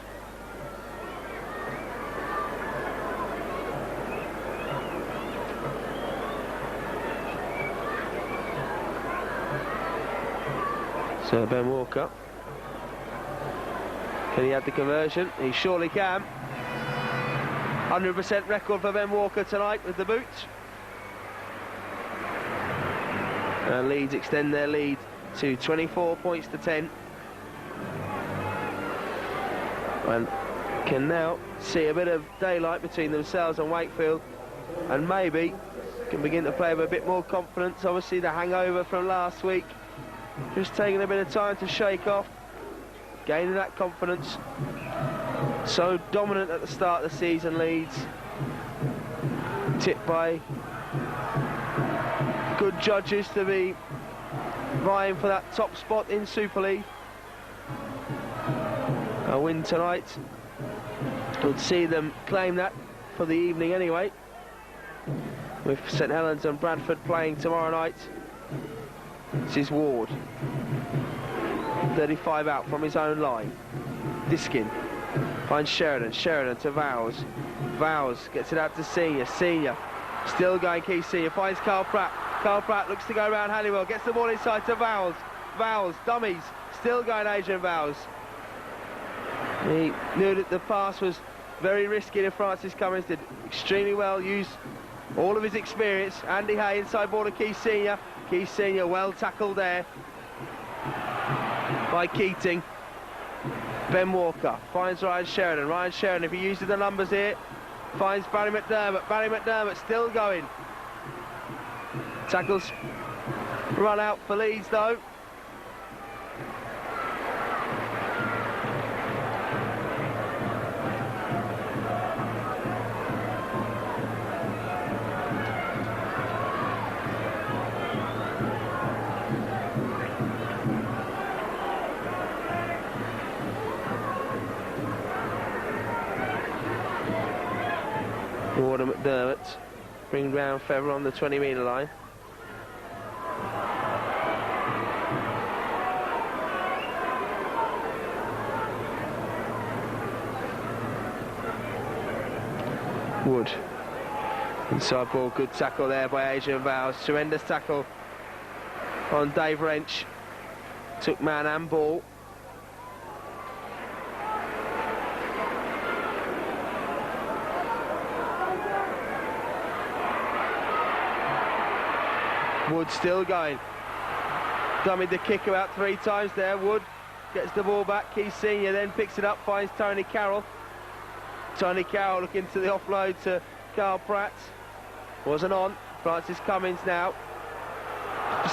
So Ben Walker, can he add the conversion? He surely can. 100% record for Ben Walker tonight with the boot. And Leeds extend their lead to 24 points to 10. And can now see a bit of daylight between themselves and Wakefield, and maybe can begin to play with a bit more confidence. Obviously the hangover from last week just taking a bit of time to shake off, gaining that confidence. So dominant at the start of the season, Leeds, tipped by good judges to be vying for that top spot in Super League. A win tonight would see them claim that for the evening anyway, with St Helens and Bradford playing tomorrow night. This is Ward, 35 out from his own line. Diskin finds Sheridan. Sheridan to Vowles. Vowles gets it out to Senior. Senior still going. Keith Senior finds Carl Pratt. Carl Pratt looks to go around Halliwell, gets the ball inside to Vowles. Vowles, dummies, still going Adrian Vowles. He knew that the pass was very risky to Francis Cummins, did extremely well, used all of his experience. Andy Hay inside ball to Keith Senior. Keith Senior well tackled there by Keating. Ben Walker finds Ryan Sheridan. Ryan Sheridan, if he uses the numbers here, finds Barry McDermott. Barry McDermott still going. Tackles run out for Leeds though. Ward and McDermott bring round Feather on the 20-metre line. Wood. Inside ball, good tackle there by Adrian Vowles. Tremendous tackle on Dave Wrench. Took man and ball. Wood still going. Dummied the kicker out 3 times there. Wood gets the ball back. Keith Senior then picks it up, finds Tony Carroll. Tony Carroll looking to the offload to Carl Pratt. Wasn't on. Francis Cummins now.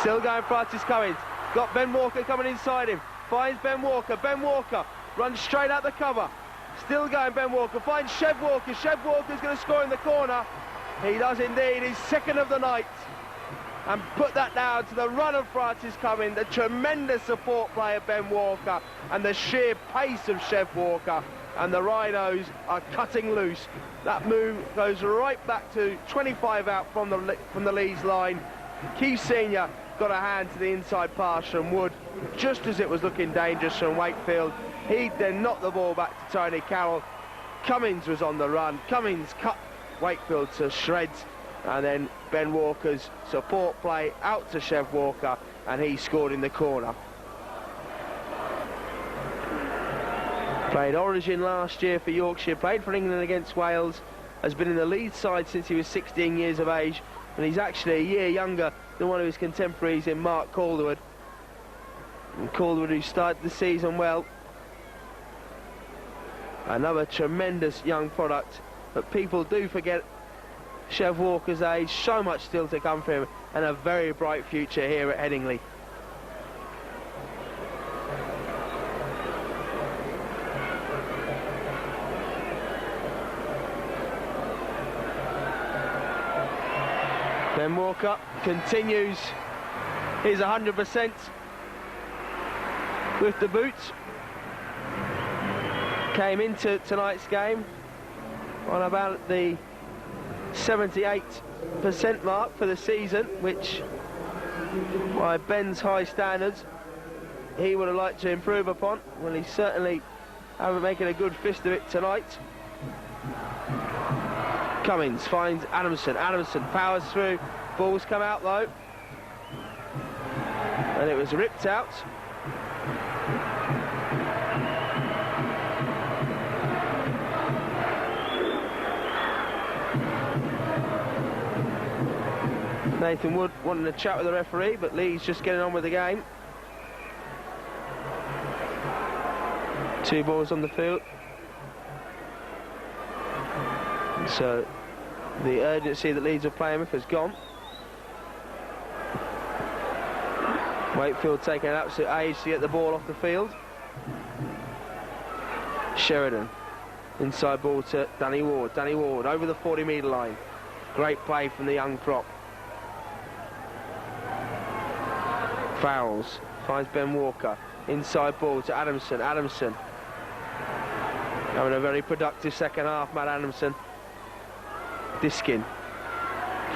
Still going Francis Cummins. Got Ben Walker coming inside him. Finds Ben Walker. Ben Walker runs straight out the cover. Still going Ben Walker. Finds Chev Walker. Chev Walker's going to score in the corner. He does indeed. His second of the night. And put that down to the run of Francis Cummins, the tremendous support play of Ben Walker, and the sheer pace of Chev Walker. And the Rhinos are cutting loose. That move goes right back to 25 out from the Leeds line. Keith Senior got a hand to the inside pass from Wood, just as it was looking dangerous from Wakefield. He then knocked the ball back to Tony Carroll. Cummins was on the run. Cummins cut Wakefield to shreds, and then Ben Walker's support play out to Chev Walker, and he scored in the corner. Played Origin last year for Yorkshire, played for England against Wales, has been in the Leeds side since he was 16 years of age, and he's actually a year younger than one of his contemporaries in Mark Calderwood. And Calderwood, who started the season well. Another tremendous young product, but people do forget Chev Walker's age. So much still to come for him, and a very bright future here at Headingley. Ben Walker continues his 100% with the boots. Came into tonight's game on about the 78% mark for the season, which, by Ben's high standards, he would have liked to improve upon. Well, he's certainly making a good fist of it tonight. Cummins finds Adamson. Adamson powers through. Ball's come out though, and it was ripped out. Nathan Wood wanting to chat with the referee, but Leeds just getting on with the game. 2 balls on the field. So the urgency that Leeds are playing with has gone. Wakefield taking an absolute age to get the ball off the field. Sheridan, inside ball to Danny Ward. Danny Ward over the 40-metre line. Great play from the young prop. Fowles finds Ben Walker. Inside ball to Adamson. Adamson having a very productive second half, Matt Adamson. Diskin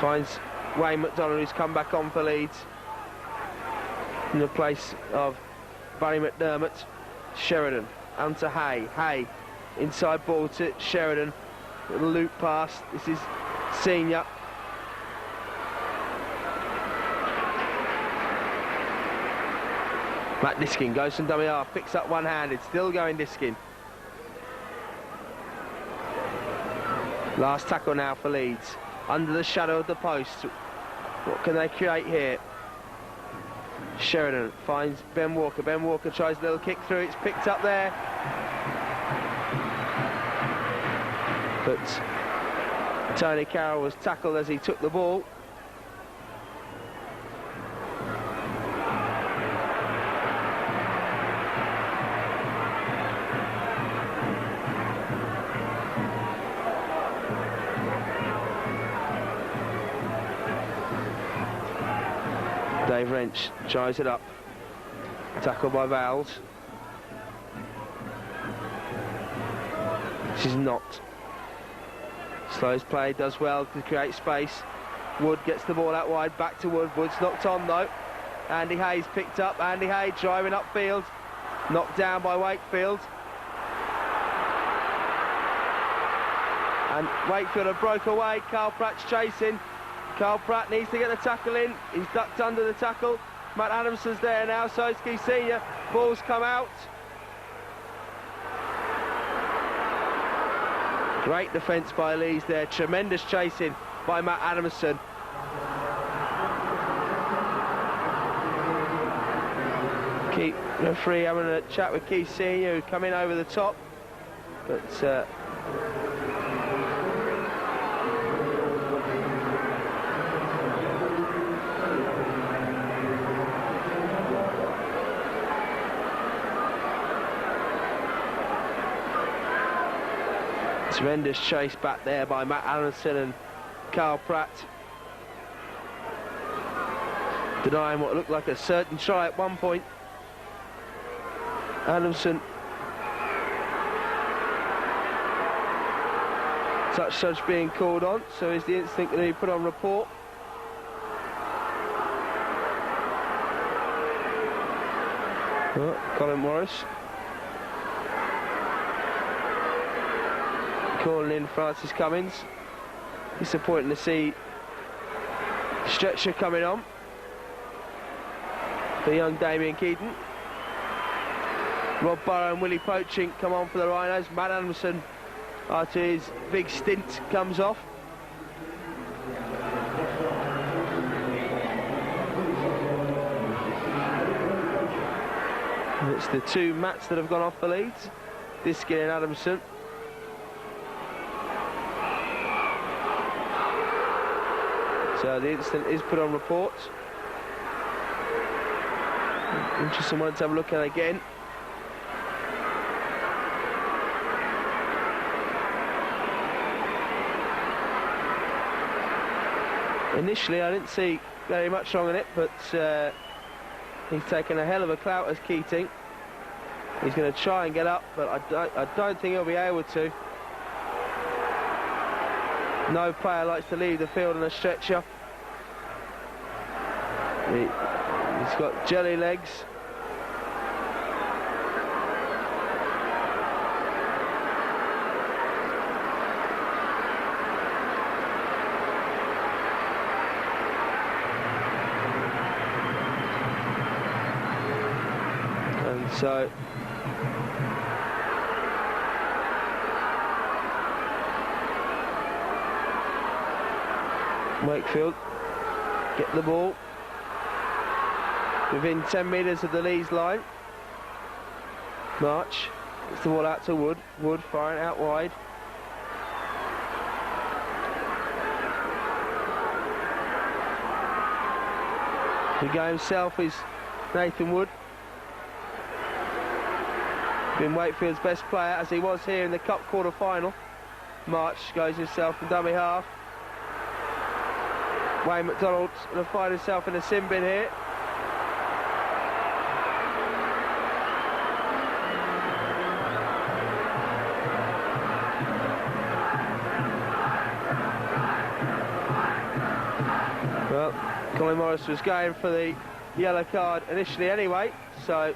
finds Wayne McDonald, who's come back on for Leeds in the place of Barry McDermott. Sheridan onto Hay. Hay inside ball to Sheridan. Little loop pass. This is Senior. Matt Diskin goes from dummy half, picks up one-handed, still going Diskin. Last tackle now for Leeds, under the shadow of the post. What can they create here? Sheridan finds Ben Walker. Ben Walker tries a little kick through, it's picked up there. But Tony Carroll was tackled as he took the ball. Dave Wrench tries it up. Tackled by Vowles. This is not. Slows play, does well to create space. Wood gets the ball out wide, back to Wood. Wood's knocked on though. Andy Hayes picked up. Andy Hayes driving upfield. Knocked down by Wakefield. And Wakefield have broke away. Carl Pratt's chasing. Carl Pratt needs to get the tackle in. He's ducked under the tackle. Matt Adamson's there now. Soski Senior. Ball's come out. Great defence by Leeds there. Tremendous chasing by Matt Adamson. Keith referee having a chat with Keith Senior, who come in over the top. But tremendous chase back there by Matt Adamson and Carl Pratt, denying what looked like a certain try at one point. Adamson touch being called on, so is the instinct that he put on report. Oh, Colin Morris calling in Francis Cummins. Disappointing to see stretcher coming on for young Damien Keaton. Rob Burrow and Willie Poaching come on for the Rhinos. Matt Adamson, after his big stint, comes off. And it's the two Matts that have gone off for Leeds, Diskin and Adamson. So the incident is put on report. Interesting one to have a look at again. Initially I didn't see very much wrong in it, but he's taken a hell of a clout as Keating. He's going to try and get up, but I don't think he'll be able to. No player likes to leave the field on a stretcher. He's got jelly legs. And so Wakefield get the ball within 10 metres of the Leeds line. March gets the ball out to Wood. Wood firing out wide. The guy himself is Nathan Wood. Been Wakefield's best player, as he was here in the Cup quarter-final. March goes himself from dummy half. Wayne McDonald's going to find himself in a sin bin here. Well, Colin Morris was going for the yellow card initially anyway, so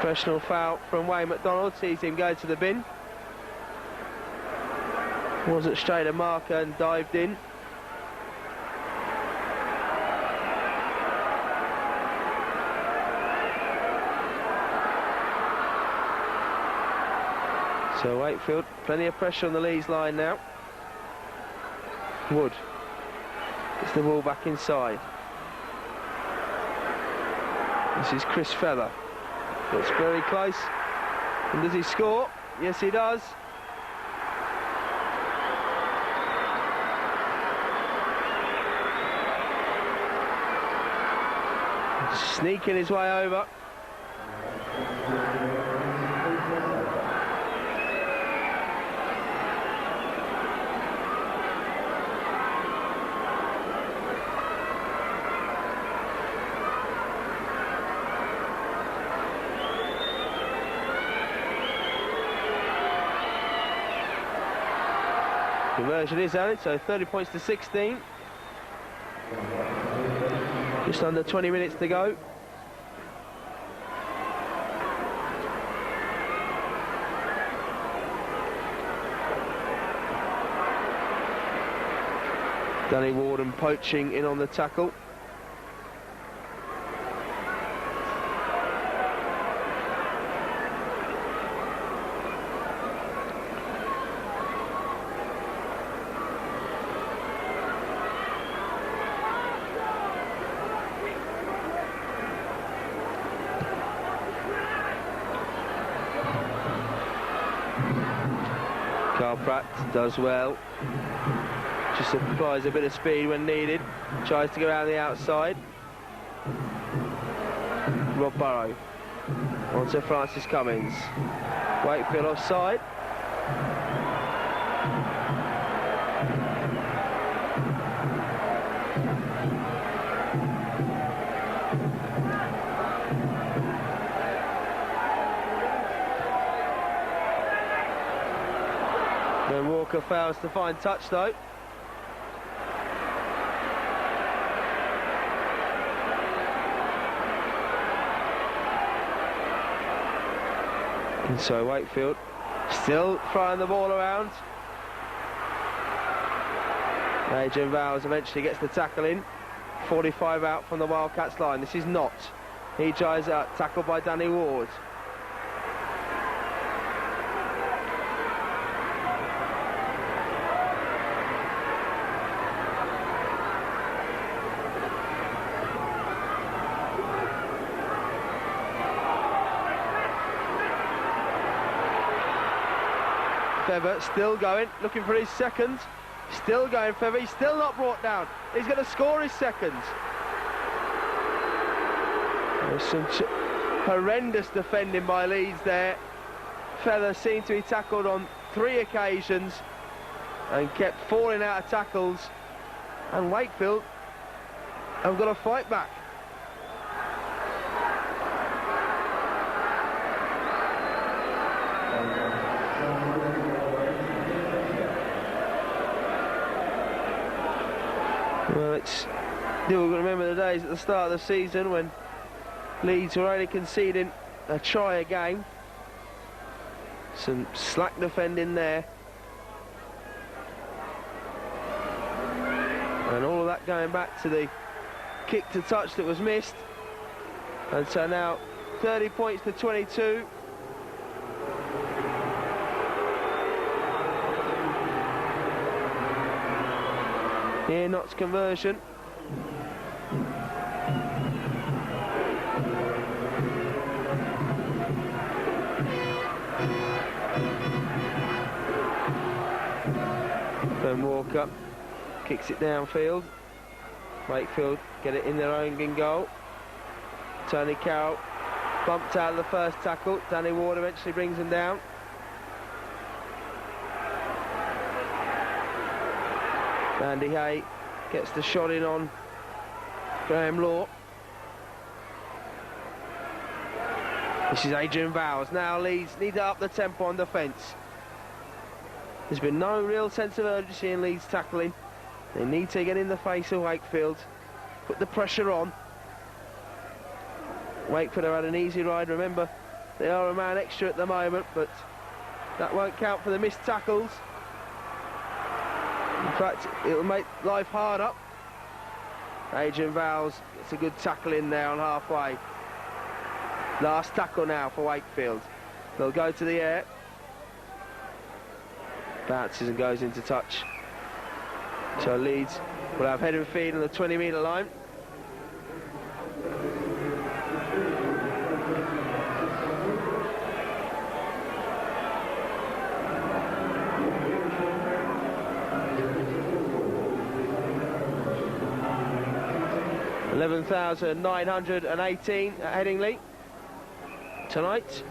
professional foul from Wayne McDonald, sees him go to the bin. Wasn't straight a marker and dived in. So Wakefield, plenty of pressure on the Leeds line now. Wood gets the ball back inside. This is Chris Feather. It's very close. And does he score? Yes, he does. Sneaking his way over. Conversion is added, so 30 points to 16. Just under 20 minutes to go. Danny Warden Poaching in on the tackle. Carl Pratt does well. Just applies a bit of speed when needed. Tries to go around the outside. Rob Burrow. On to Francis Cummins. Wakefield offside. Then Walker fails to find touch though. And so Wakefield still throwing the ball around. Adrian Vowles eventually gets the tackle in. 45 out from the Wildcats line. This is not. He drives out, tackled by Danny Ward. Feather still going, looking for his second. Still going, Feather. He's still not brought down. He's going to score his second. There's some horrendous defending by Leeds there. Feather seemed to be tackled on 3 occasions and kept falling out of tackles. And Wakefield have got to fight back. Well, you'll remember the days at the start of the season when Leeds were only conceding a try a game. Some slack defending there. And all of that going back to the kick to touch that was missed. And so now 30 points to 22. Here, Knott's conversion. Ben Walker kicks it downfield. Wakefield get it in their own goal. Tony Carroll bumped out of the first tackle. Danny Ward eventually brings him down. Andy Hay gets the shot in on Graham Law. This is Adrian Vowles. Now Leeds need to up the tempo on defence. There's been no real sense of urgency in Leeds tackling. They need to get in the face of Wakefield, put the pressure on. Wakefield have had an easy ride. Remember, they are a man extra at the moment, but that won't count for the missed tackles. In fact, it'll make life harder. Adrian Vowles gets a good tackle in there on halfway. Last tackle now for Wakefield. They'll go to the air. Bounces and goes into touch. So Leeds will have head and feet on the 20-metre line. $11,918 at Headingley tonight.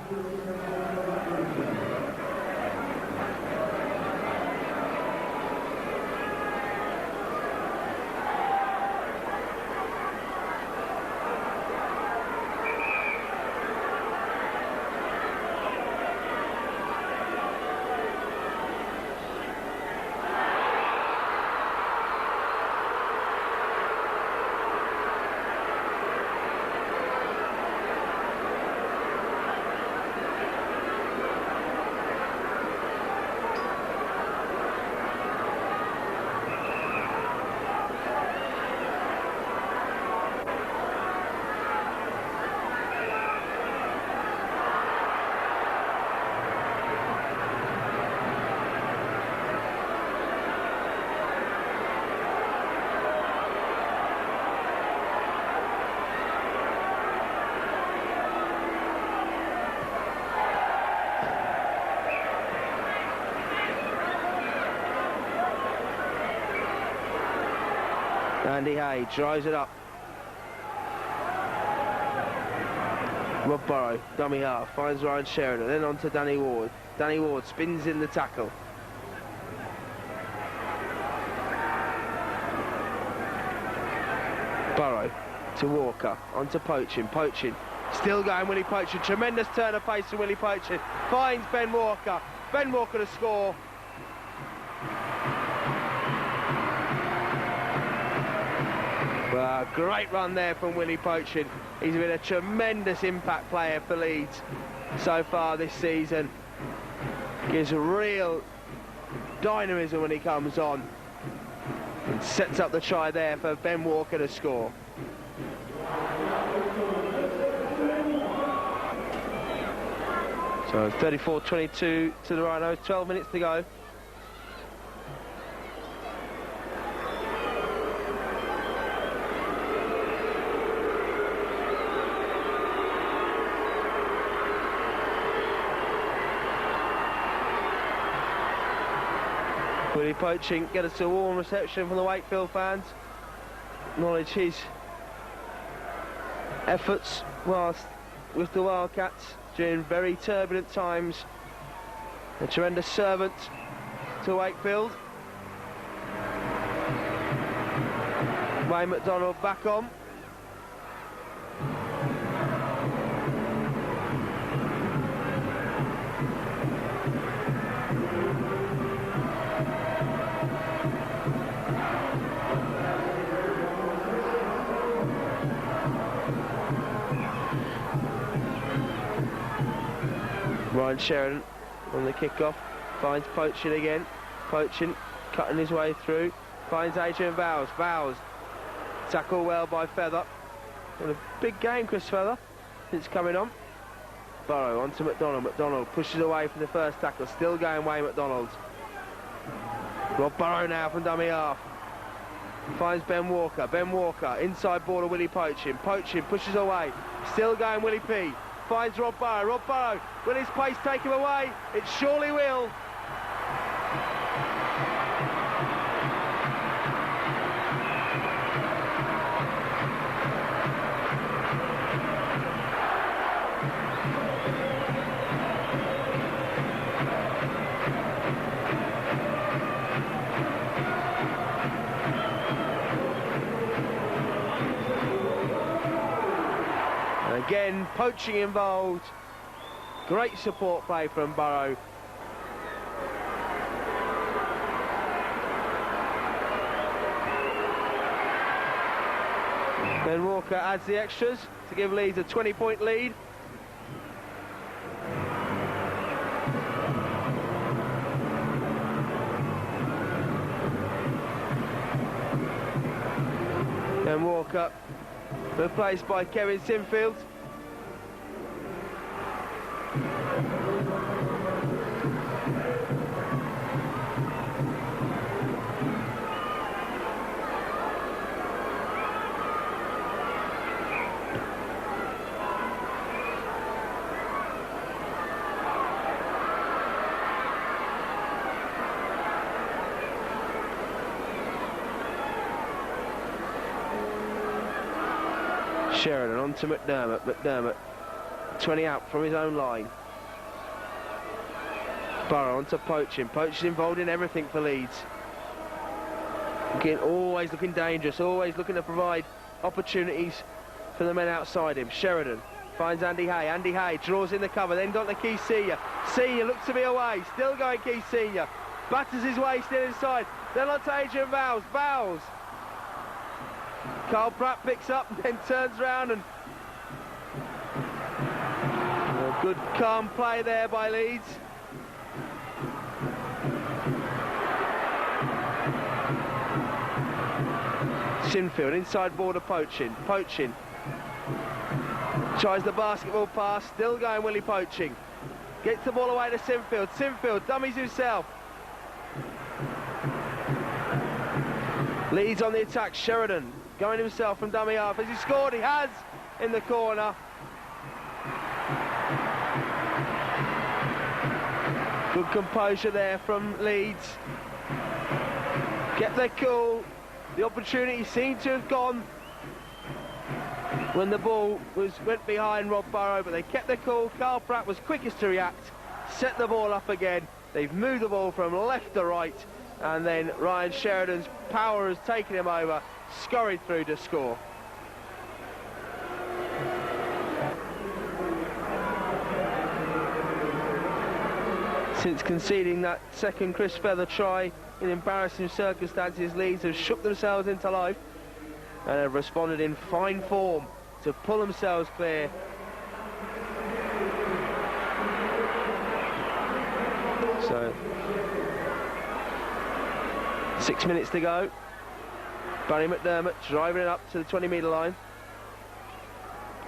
Andy Hay drives it up. Rob Burrow, dummy half, finds Ryan Sheridan, then on to Danny Ward. Danny Ward spins in the tackle. Burrow to Walker, on to Poaching. Poaching, still going Willie Poaching. Tremendous turn of pace from Willie Poaching. Finds Ben Walker. Ben Walker to score. Well, great run there from Willie Poaching. He's been a tremendous impact player for Leeds so far this season. Gives a real dynamism when he comes on. And sets up the try there for Ben Walker to score. So 34-22 to the Rhinos, 12 minutes to go. Willie Poaching get us a warm reception from the Wakefield fans. Acknowledge his efforts whilst with the Wildcats during very turbulent times. A tremendous servant to Wakefield. Wayne McDonald back on. Ryan Sheridan on the kick-off, finds Poaching again. Poaching cutting his way through, finds Adrian Vowles. Vowles tackle well by Feather. And a big game, Chris Feather, since coming on. Burrow onto McDonald. McDonald pushes away from the first tackle, still going Wayne McDonald. Rob Burrow now from dummy half. Finds Ben Walker. Ben Walker inside border Willie Poaching. Poaching pushes away, still going Willie P. Finds Rob Burrow. Rob Burrow, will his pace take him away? It surely will. Again, Poaching involved. Great support play from Burrow. Ben Walker adds the extras to give Leeds a 20-point lead. Ben Walker replaced by Kevin Sinfield. Sheridan on to McDermott. McDermott 20 out from his own line. Burrow on to Poaching. Poaching involved in everything for Leeds. Again, always looking dangerous, always looking to provide opportunities for the men outside him. Sheridan finds Andy Hay. Andy Hay draws in the cover, then got to Keith Senior. Senior looks to be away, still going Keith Senior. Batters his way still inside. Then on to Adrian Vowles. Vowles. Carl Pratt picks up, then turns round and a good calm play there by Leeds. Sinfield inside border Poaching. Poaching tries the basketball pass, still going Willie Poaching. Gets the ball away to Sinfield. Sinfield dummies himself. Leeds on the attack. Sheridan going himself from dummy half. Has he scored? He has, in the corner. Good composure there from Leeds. Kept their cool. The opportunity seemed to have gone when the ball went behind Rob Burrow, but they kept their cool. Carl Pratt was quickest to react, set the ball up again. They've moved the ball from left to right, and then Ryan Sheridan's power has taken him over, scurried through to score. Since conceding that second Chris Feather try in embarrassing circumstances, Leeds have shook themselves into life and have responded in fine form to pull themselves clear. So 6 minutes to go. Barry McDermott driving it up to the 20-metre line.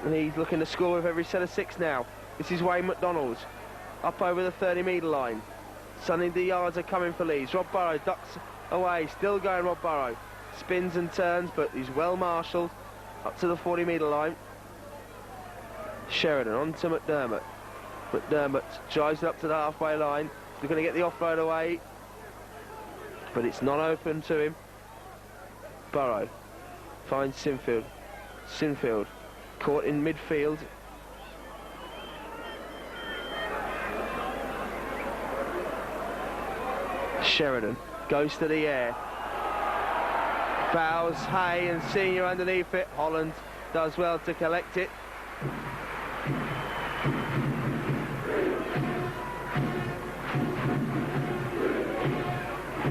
And he's looking to score with every set of 6 now. This is Wayne McDonald up over the 30-metre line. Suddenly the yards are coming for Leeds. Rob Burrow ducks away, still going Rob Burrow. Spins and turns, but he's well marshalled up to the 40-metre line. Sheridan on to McDermott. McDermott drives it up to the halfway line. He's going to get the offload away, but it's not open to him. Burrow finds Sinfield. Sinfield caught in midfield. Sheridan goes to the air. Bowes, Hay and Senior underneath it. Holland does well to collect it.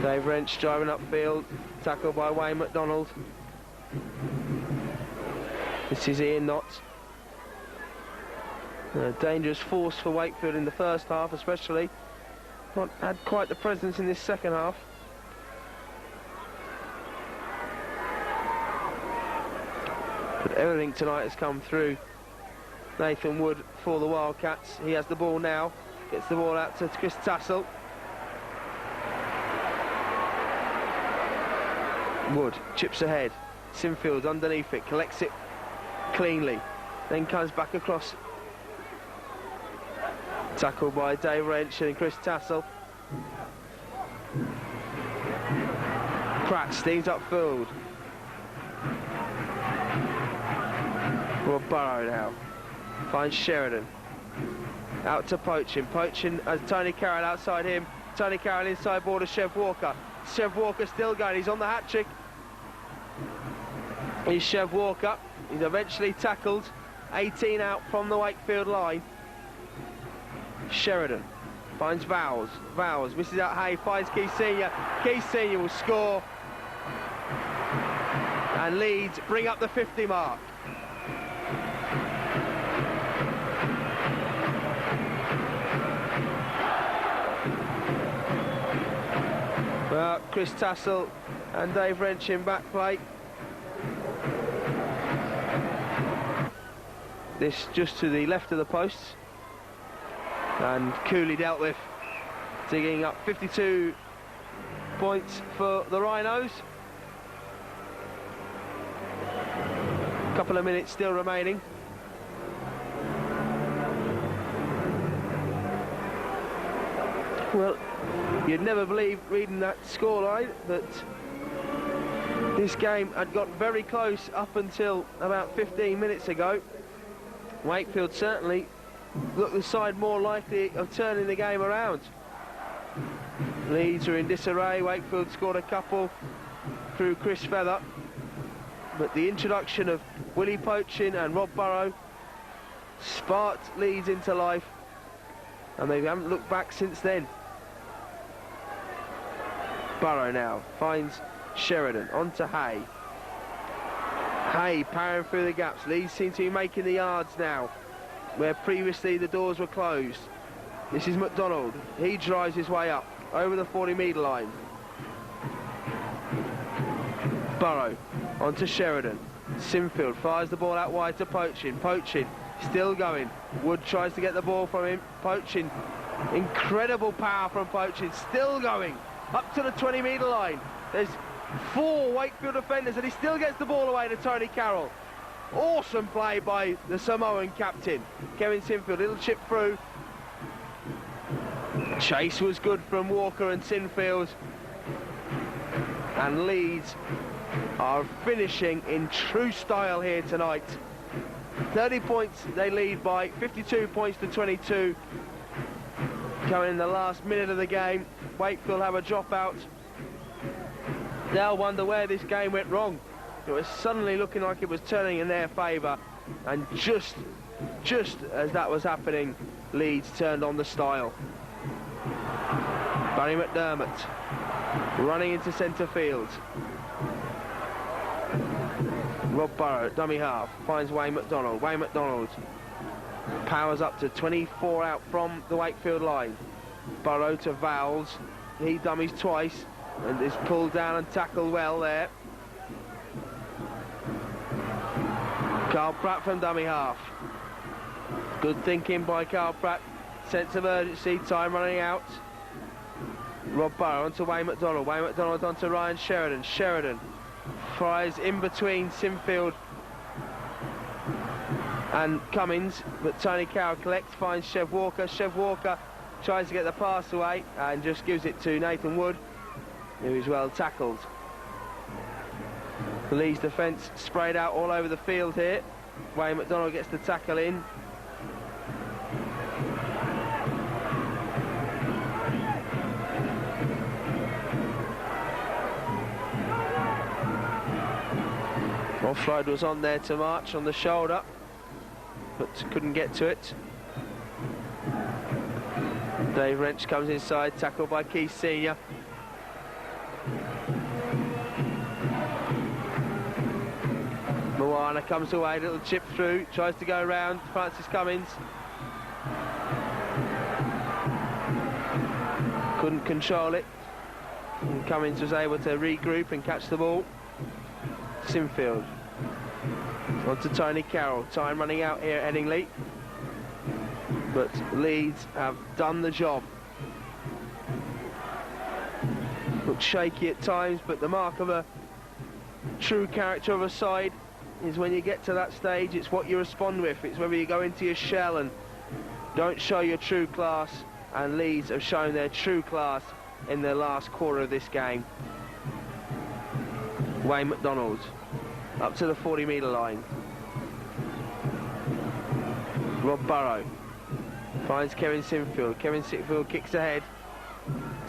Dave Wrench driving upfield, tackled by Wayne McDonald. This is Ian Knott. A dangerous force for Wakefield in the first half especially. Not had quite the presence in this second half. But everything tonight has come through Nathan Wood for the Wildcats. He has the ball now, gets the ball out to Chris Tassel. Wood chips ahead. Sinfield underneath it, collects it cleanly, then comes back across. Tackled by Dave Wrench and Chris Tassel. Pratt steams upfield. Rob Burrow now finds Sheridan. Out to Poaching. Poaching as Tony Carroll outside him. Tony Carroll inside border Chev Walker. Chev Walker still going. He's on the hat-trick. He's Chev Walker. He's eventually tackled. 18 out from the Wakefield line. Sheridan finds Vowles. Vowles misses out Hay, finds Keith Senior. Keith Senior will score. And Leeds bring up the 50 mark. Well, Chris Tassel and Dave Wrench in back play. This just to the left of the posts. And coolly dealt with, digging up 52 points for the Rhinos. A couple of minutes still remaining. Well, you'd never believe reading that scoreline that this game had got very close up until about 15 minutes ago. Wakefield certainly looked the side more likely of turning the game around. Leeds are in disarray. Wakefield scored a couple through Chris Feather, but the introduction of Willie Poaching and Rob Burrow sparked Leeds into life, and they haven't looked back since then. Burrow now finds Sheridan onto Hay. Hay powering through the gaps. Leeds seem to be making the yards now, where previously the doors were closed. This is McDonald. He drives his way up over the 40-metre line. Burrow onto Sheridan. Sinfield fires the ball out wide to Poaching. Poaching still going. Wood tries to get the ball from him. Poaching, incredible power from Poaching, still going up to the 20-metre line. There's 4 Wakefield defenders and he still gets the ball away to Tony Carroll. Awesome play by the Samoan captain, Kevin Sinfield. Little chip through. Chase was good from Walker and Sinfield. And Leeds are finishing in true style here tonight. 30 points they lead by, 52 points to 22. Coming in the last minute of the game. Wakefield have a dropout. They'll wonder where this game went wrong. It was suddenly looking like it was turning in their favour, and just as that was happening, Leeds turned on the style. Barry McDermott running into centre field. Rob Burrow, dummy half, finds Wayne McDonald. Wayne McDonald powers up to 24 out from the Wakefield line. Burrow to Vowles, he dummies twice and is pulled down and tackled well there. Carl Pratt from dummy half. Good thinking by Carl Pratt. Sense of urgency, time running out. Rob Burrow onto Wayne McDonald. Wayne McDonald onto Ryan Sheridan. Sheridan fires in between Sinfield and Cummins, but Tony Carroll collects, finds Chev Walker. Chev Walker tries to get the pass away and just gives it to Nathan Wood, who is well tackled. The Leeds defence sprayed out all over the field here. Wayne McDonald gets the tackle in. Offload was on there to March on the shoulder, but couldn't get to it. Dave Wrench comes inside, tackled by Keith Senior. Moana comes away, little chip through, tries to go round Francis Cummins. Couldn't control it. And Cummins was able to regroup and catch the ball. Sinfield. On to Tony Carroll. Time running out here at Headingley. But Leeds have done the job. Looks shaky at times, but the mark of a true character of a side is when you get to that stage, it's what you respond with. It's whether you go into your shell and don't show your true class, and Leeds have shown their true class in their last quarter of this game. Wayne McDonald up to the 40-metre line. Rob Burrow finds Kevin Sinfield. Kevin Sinfield kicks ahead.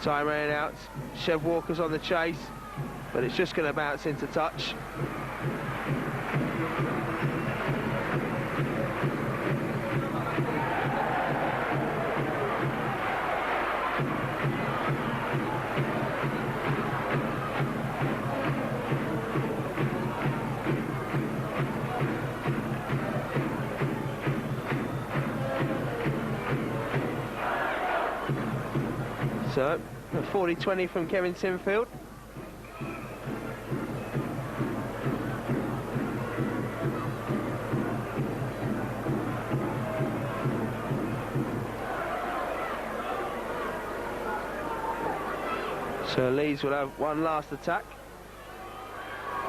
Time running out. Chev Walker's on the chase, but it's just going to bounce into touch. So, a 40-20 from Kevin Sinfield. So Leeds will have one last attack.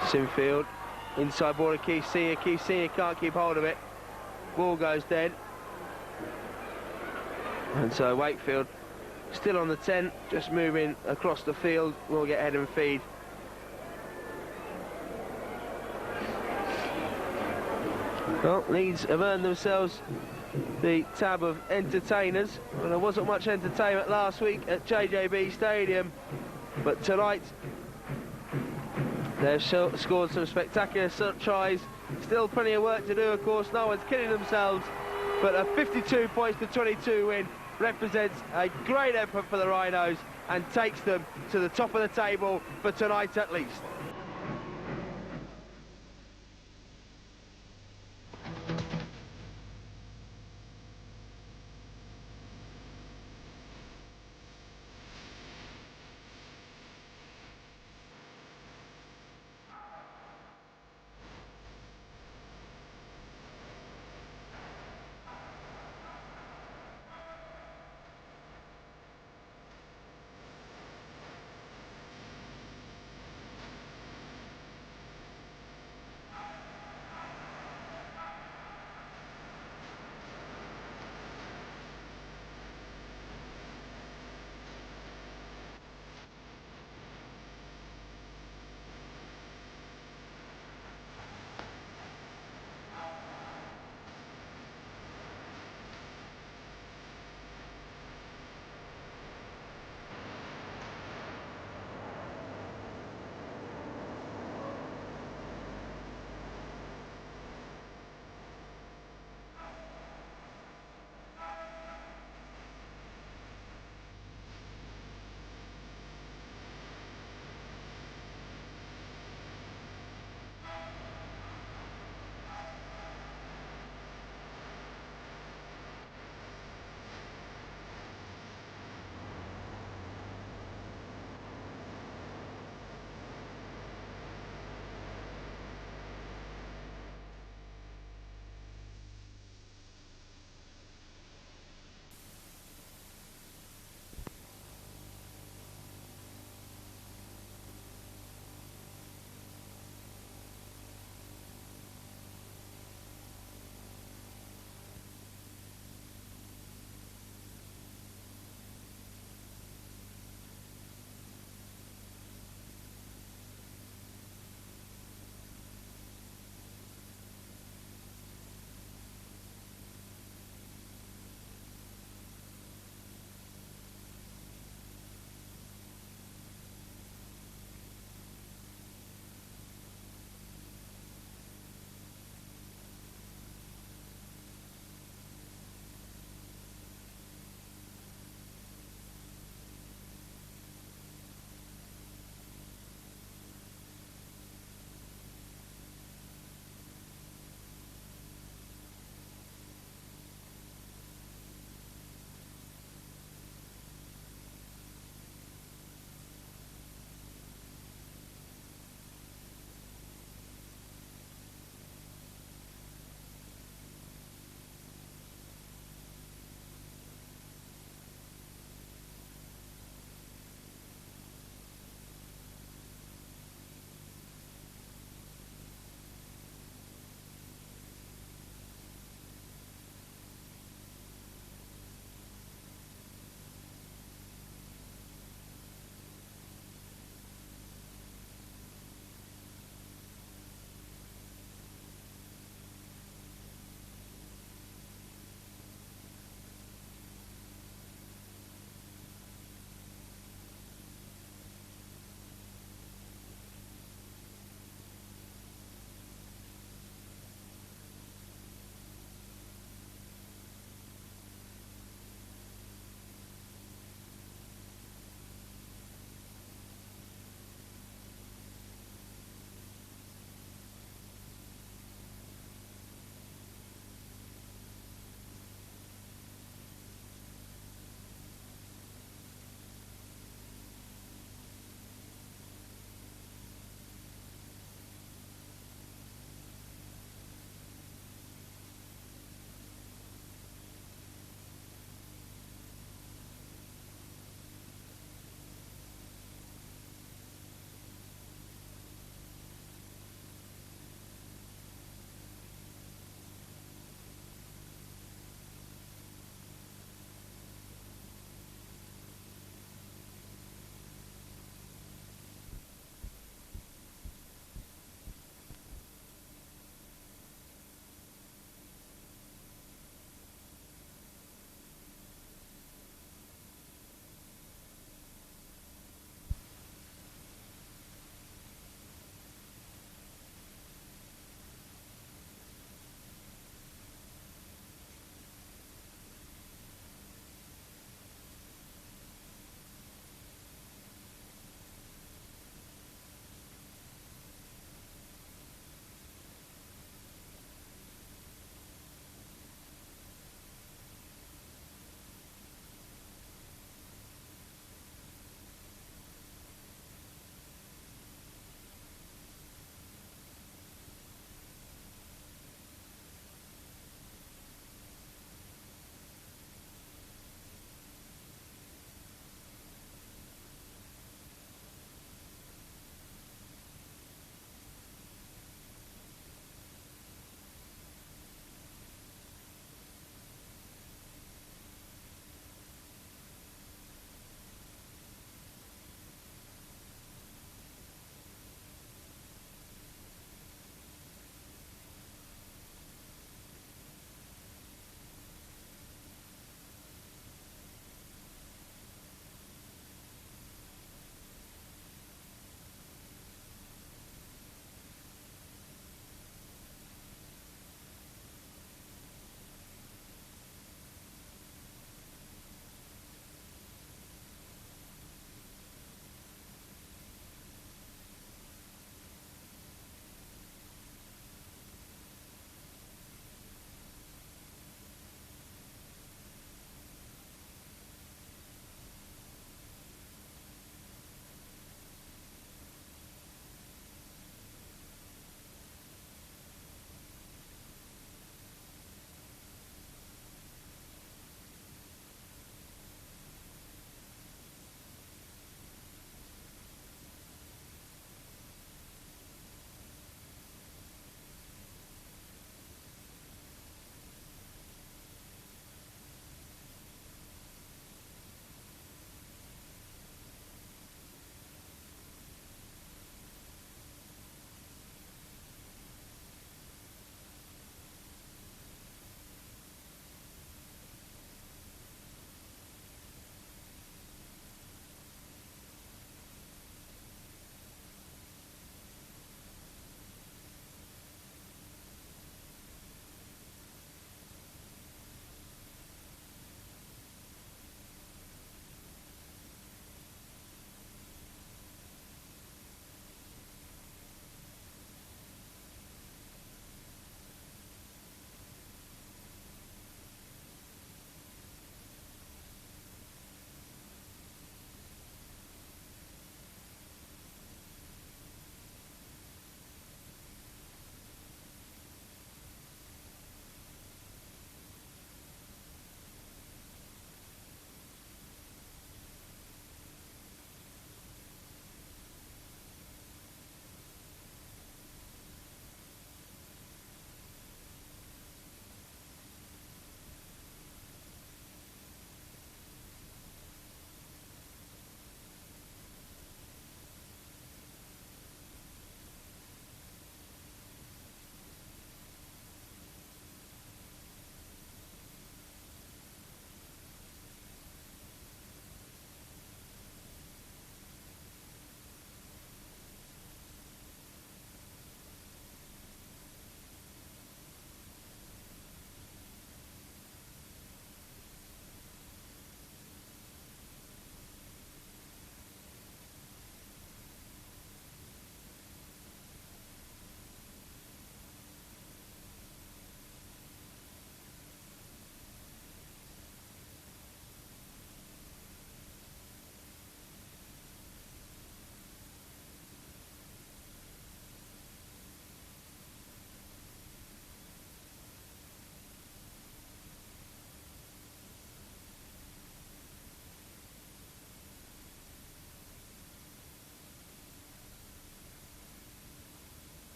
Sinfield, inside border, Keith Senior. Keith Senior can't keep hold of it. Ball goes dead. And so Wakefield still on the 10, just moving across the field. We'll get head and feed. Well, Leeds have earned themselves the tab of entertainers. Well, there wasn't much entertainment last week at JJB Stadium, but tonight they've scored some spectacular tries. Still plenty of work to do, of course. No one's kidding themselves, but a 52 points to 22 win represents a great effort for the Rhinos and takes them to the top of the table for tonight at least.